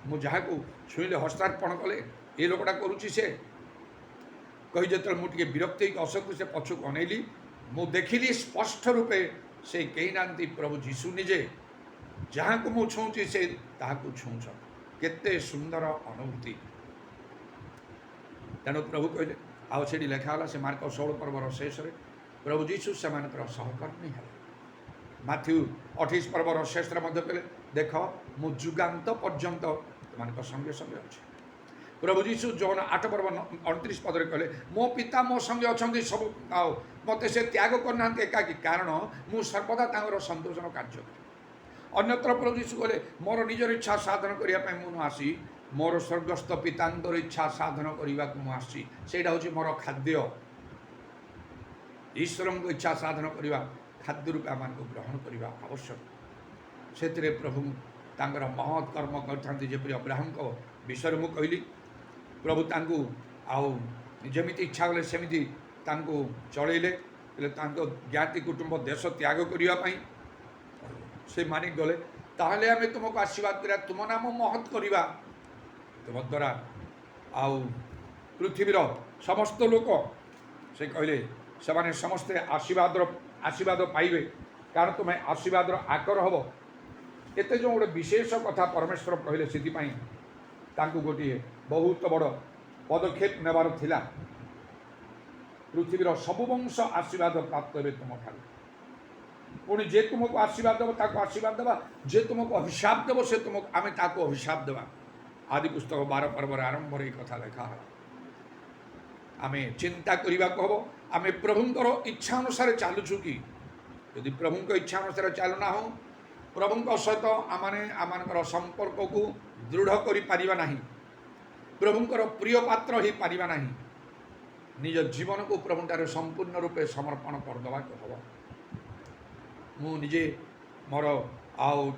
ମୁଁ ଯାହାକୁ ଛୁଇଁଲେ ହସ୍ତାର୍ପଣ କଲେ ଏ ଲୋକଟା କରୁଛି ସେ କହି ଯେତେବେଳେ ମୁଁ ଟିକେ ବିରକ୍ତି ହେଇକି ଅସନ୍ତୁଷ୍ଟ ପଛକୁ ଅନେଇଲି, ମୁଁ ଦେଖିଲି ସ୍ପଷ୍ଟ ରୂପେ ସେ କେହି ନାହାନ୍ତି, ପ୍ରଭୁ ଯୀଶୁ ନିଜେ। ଯାହାକୁ ମୁଁ ଛୁଉଁଛି ସେ ତାହାକୁ ଛୁଉଁଛନ୍ତି। କେତେ ସୁନ୍ଦର ଅନୁଭୂତି। ତେଣୁ ପ୍ରଭୁ କହିଲେ, ଆଉ ସେଠି ଲେଖା ହେଲା, ସେ ମାର୍କ 16 ପର୍ବର ଶେଷରେ ପ୍ରଭୁ ଯୀଶୁ ସେମାନଙ୍କର ସହକର୍ମୀ ହେଲେ। ମାଥ୍ୟୁ 28 ପର୍ବର ଶେଷରେ ମଧ୍ୟ କହିଲେ, देख मु जुगांत पर्यंत तुम संगे संगे अच्छे। प्रभु जीशु जौन 8 पर्व 29 पदरे कहले मो पिता मो संगे अच्छा सब मत से त्याग करना एकाकी कारण मु सर्वदा तांगर संतोषण कार्य अन्यत्र प्रभु जीशु कहले मोर निजर इच्छा साधन करने मुझे आसी मोर स्वर्गस्थ पितांतर इच्छा साधन करने को मुझे से मोर खाद्य ईश्वर को इच्छा साधन करने खाद्य रूपे आम ग्रहण करने आवश्यक से प्रभु तांकर महत् कर्म करते जपरी अब्राहम को विषय मुझे कहली प्रभु तांकु जमिति इच्छा कले सेमिति तांकु चलैले ज्ञाति कुटुंब देश त्याग करने से मानिक गले ताहले आमे तुमको आशीर्वाद करा तुम नाम महत् करवा तुम द्वारा आउ पृथ्वीर समस्त लोक से कहले से समस्ते आशीर्वाद पाइबे कारण तुम्हें आशीर्वाद आकर हम एत जो गोटे विशेष कथा परमेश्वर कहले से गोटे बहुत बड़ पदक्षेप नेबार थिला पृथ्वीर सबु वंश आशीर्वाद प्राप्त हे तुम ठार पुणी जे तुमको आशीर्वाद देव ताको आशीर्वाद देवा जे तुमको अभिशाप देव से तुमको आम ताको अभिशाप देवा आदि पुस्तक 12 पर्वर आरंभ ये कथा लेखा है आम चिंता करने को हम आम प्रभुंर इच्छा अनुसार चलुचु कि यदि प्रभु इच्छा अनुसार चलुना हो प्रभु सहित आम संपर्क को दृढ़ कर प्रभुंर प्रिय पात्र हो पारिबा नहीं निज जीवन को प्रभुठार संपूर्ण रूपे समर्पण करदे हम मु निजे मोर आउ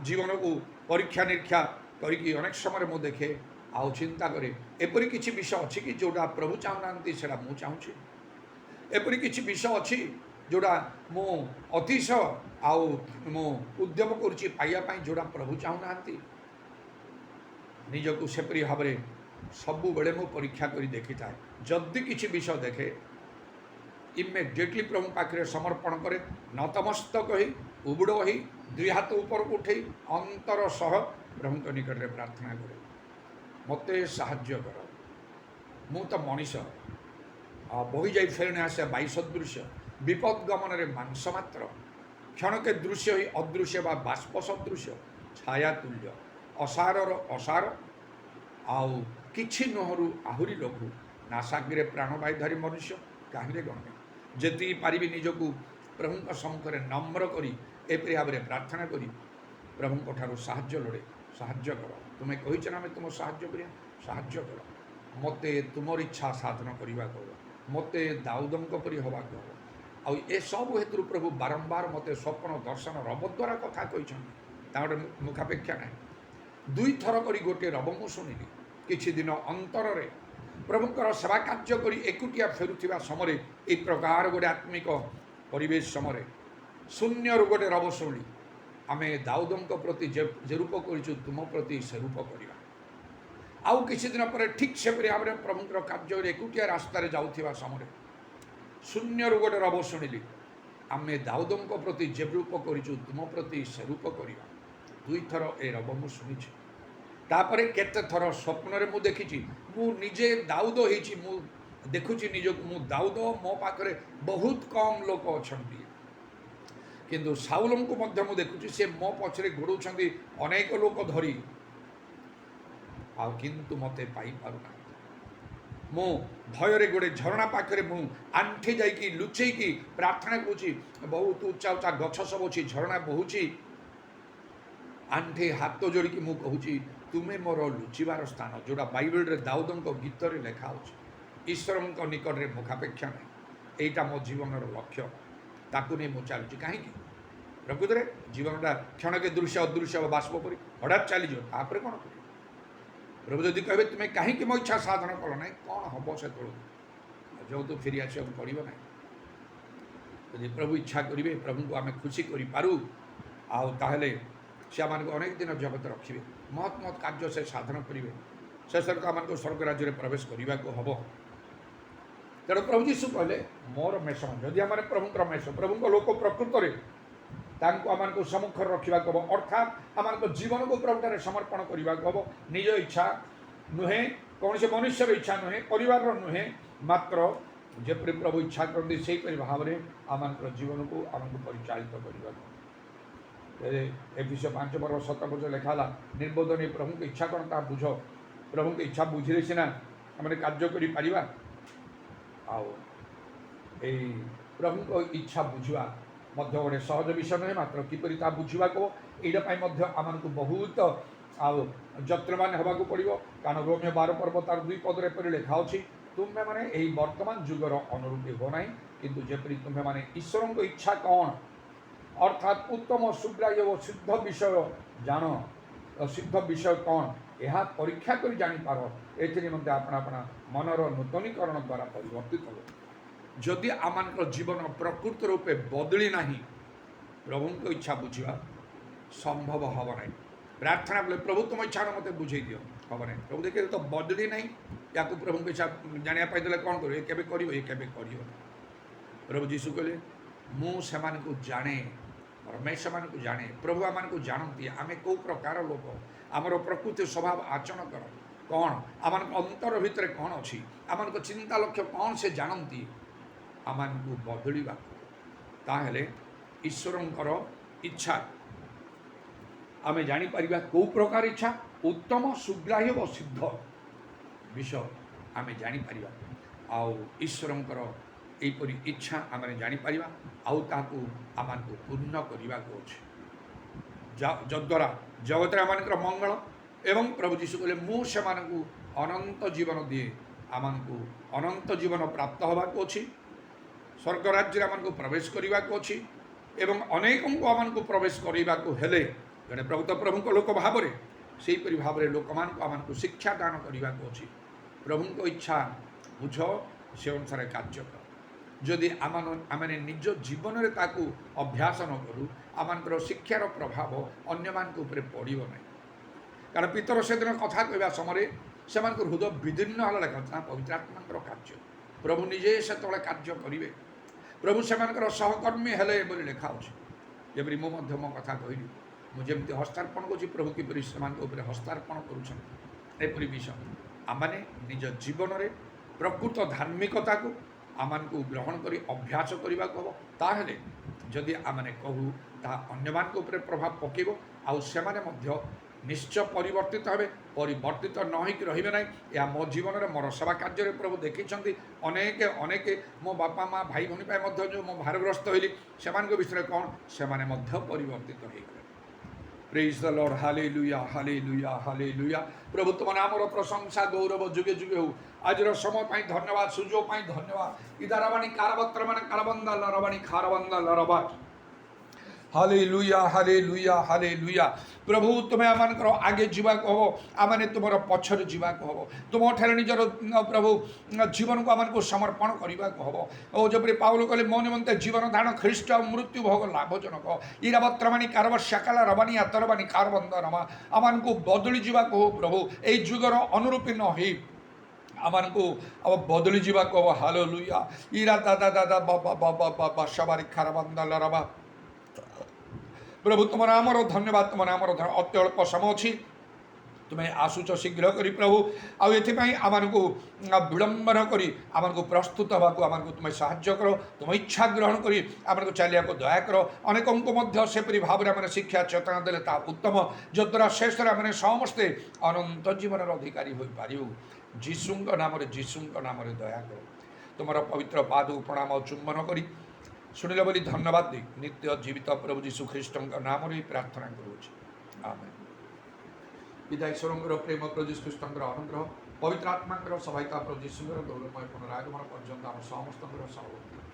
जीवन को परीक्षा निरीक्षा करके अनेक समय मु देखे आउ चिंता करे एपरी किसी विषय अच्छी कि जोटा प्रभु चाहूना से मु चाहूँगी एपरी किसी विषय अच्छी जोटा मु अतिशय आउ मु उद्यम करूँ जोटा प्रभु चाहूना निजक सेपरी भाव में सबु बेले मु परीक्षा कर देखी था जदि किसी विषय देखे इमिडिएटली प्रभु पाखे समर्पण करे नतमस्तक हो उबुड़ हो दुई हाथ ऊपर को उठे अंतर सह प्रभु निकट में प्रार्थना करे मत साहाय्य कर मु तो मनीष बही जाई फेरने आसे बाई सदृश्य विपद गमन में मांस मात्र क्षण के दृश्य ही अदृश्य बा बाष्प सदृश्य छाया तुल्य असारर असार आउ किछि नहरु आहुरी लघु नासाग्रे प्राणवायु धरी मनुष्य कहीं गण्य जी पारि निजक प्रभु सम्मुखें नम्र करी एपरी भाव में प्रार्थना करी प्रभु ठार साहाय्य लोड़े साहाय्य कर तुम्हें कही ना तुम साहाय्य कर मत तुमर इच्छा साधन करने को मत दाऊदों परी हवा को आउ ए सब हेतु प्रभु बारंबार मत स्वप्न दर्शन रब द्वारा कथा कही मुखापेक्षा ना दुई थर करी गोटे रब मु शुणिली किछि दिन अंतर रे प्रभुंकर सेवा कार्य करी एकुटिया फेरुथिबा समय एक प्रकार गोटे आत्मिक परिवेश समय शून्य रु गोटे रब शुणिली आमे दाऊदों प्रति जे रूप करूँ तुम प्रति से रूप करवा आउ किछि दिन पर ठीक से भाव में प्रभुंकर कार्य एकुटिया रास्तार जाऊथिबा समय शून्य रु गोटे रब शुणिली आमे दाऊदों प्रति जे रूप करूँ तुम प्रति से रूप करवा दुई थर ए रब मु शुणी तापर केते थर स्वप्न मु देखी मु निजे दाऊद होइछि मु देखुछि निजक मु दाऊद मो पाखरे बहुत कम लोक अछंती किंतु साउल को मध्य मु देखुछि से मो पछरे गोड़ौछंती अनेक लोक धरी आ किंतु मते पाई पारुना मु भयरे गोटे झरणा पाखरे मु आंठी जाइकी लुचेकी प्रार्थना करूछि बहुत उच्चा उच्चा गछ सब अछि झरणा बहुछि आंठे हाथ जोड़िकी मु कहूँ तुम्हें मोर लुचिबार स्थान जोड़ा बाइबल रे दाऊदों गीत रे लेखा हो ईश्वर निकट में मुखापेक्षा नहीं यहीटा मो जीवन लक्ष्य ताकू नहीं मुझे चलुची कहीं प्रकृत जीवनटा क्षण के दृश्य अदृश्य बाष्प परी हठात चलीज तापर कौन कर प्रभु जदि कहे तुम्हें कहीं मो इच्छा साधन कल ना कौन हम से जो तो फेरी आस पड़ो ना यदि प्रभु इच्छा करेंगे प्रभु को आम खुशी करूँ आए से अनेक दिन जगत रखिए महत् महत् कार्य से साधन करेंगे शेष आम स्वर्ग राज्य में प्रवेश करने को हम तेणु प्रभु जीशु कहले मोर मेष जदि आम प्रभुंर मेष प्रभु लोक प्रकृत में आम सम्मुख रखा हम अर्थात आम जीवन को प्रभुठार समर्पण करने को हम निज इच्छा नुहे कौन से मनुष्यर इच्छा नुहे परिवार नुहे मात्र जपरी प्रभु इच्छा करते से भाव में आम जीवन को आमको परिचालित करने एफिसियो 5:17 लिखाला निर्बोधनी प्रभु की इच्छा कौन ता बुझ प्रभु की इच्छा बुझिले सीना आम कार्य करा प्रभु को इच्छा बुझा गोटे सहज विषय नुहे मात्र किपरि ता बुझा को यहाँ आम को बहुत जत्रमान होगा पड़ो कारण रोमियो 12 पर्व तार 2 पदर एपरी लिखा अच्छी तुम्हें माने यही वर्तमान जुगर अनुरूपी हो ना किंतु जेपरी तुम्हें माने ईश्वर को इच्छा कौन अर्थात उत्तम सुग्राह्य और सिद्ध विषय जान सिद्ध विषय कौन यह परीक्षा कर जापर एमते अपना अपना मनर नूतनीकरण द्वारा परिवर्तित हो जदि आम जीवन प्रकृत रूपे बदली ना प्रभु को इच्छा बुझा संभव हम ना प्रार्थना कले प्रभु तुम इच्छा मत बुझे दियो हम ना प्रभु देखिए तो बदली ना या प्रभु को इच्छा जाना पाई कौन कर प्रभु जीशु कहले मुझे जाने परमेश को जाने प्रभु आम को जानती आम कौ प्रकार लोक आमर प्रकृति स्वभाव आचरण कर कौन आम अंतर भितर कौन अच्छी आम चिंता लक्ष्य कौन से जानती आम को बदलवा ताहले ईश्वर इच्छा आम जापर कौ प्रकार इच्छा उत्तम सुग्राह्य व सिद्ध विषय आम जापर ईश्वर यहीपरी इच्छा आम जापर आम पूर्ण करने को जद्वारा जगत आम मंगल एवं प्रभु जीशु कहले मुझे अनंत जीवन दिए आम को अनंत जीवन प्राप्त होगा अच्छी स्वर्ग राज्य आम को प्रवेश करने को अच्छी एवं अनेक आम को प्रवेश करने को हेले जड़े प्रभुत प्रभु को लोक भाव से भाव में लोक मान को शिक्षा दान करने को अच्छी प्रभु को इच्छा बुझ से अनुसार कार्य कर जदि आम निज जीवन में ताकू अभ्यास न करूँ आम शिक्षार प्रभाव अन्य पड़ो ना कारण पितर से दिन कथा कहवा समय से हृदय विदीर्ण है लेखा पवित्र आत्मा कार्य प्रभु निजे से कार्य करेंगे प्रभु से सहकर्मी हेले बोली लिखा अच्छे जबरी मो कथा कहली मुझे हस्तार्पण कर प्रभु किपरि से हस्तार्पण करुपरी विषय आमने निज जीवन में प्रकृत धार्मिकता को आम को ग्रहण कर अभ्यास करने को हम ताहले जदि आमने कहू ता अन्य प्रभाव पकेब आउ से निश्चय परिवर्तित हे परिवर्तित न होकर रे ना या मो जीवन में मोर सेवा कार्य प्रभु देखी अनेक अनेक मो बापा माँ भाई भाई जो मो भारग्रस्त होली से विषय कौन से परिवर्तित हो गए praise the lord hallelujah hallelujah hallelujah प्रभु तुम नामर प्रशंसा गौरव जुगे जुगे हो आज समय पाई धन्यवाद सुजोग धन्यवाद इदाराबाणी कारवत्र मान कारबंदा लरबाणी खारबंदा लरबा हालेलुया हालेलुया हालेलुया प्रभु तुम्हें आमर आगे जावाक हम आम तुम पछर जावाक हम तुम ठारे निजर प्रभु जीवन को आम समर्पण करने को हम और जबरी पाउल कहले मो निमंते जीवन धारण ख्रीष्ट मृत्यु भोग लाभजनक इरावत्रमाणी कारब शाकाला रबानी आतरबानी कारबंद रमा आम को बदली जावाक हो प्रभु यही जुगर अनुरूपी न हो आम को अब बदली जावाक हम हालेलुया इरा दादा दादा बाबा बाबा बाबा शबारी खारबंद लरबा प्रभु तुम नामर धन्यवाद तुम नामर अति अल्प समय अच्छी तुम्हें आसुच शीघ्र करी प्रभु आम को विलंब न करी आम को प्रस्तुत हवा आम को तुम्हें साहाय्य करो तुम इच्छा ग्रहण करी आम को चलिया को दया कर अनेकों सेपरी भाव में शिक्षा चेतना देले ता उत्तम जद्वारा शेष में समस्ते अनंत जीवन अधिकारी हो पारू जीशु नाम दया कर तुम पवित्र पाद प्रणाम चुंबन करी शुणिल बोली धन्यवाद दी नित्य जीवित प्रभु जीशु ख्रीष्ट नाम प्रार्थना करुँच आमेन विदाय ईश्वर प्रेम प्रभु जीशु ख्रीष्ट अनुग्रह पवित्र आत्मा सहायता प्रभु जीशु गौरवमय पुनरागमन पर्यंत आम समस्त सहवर्ती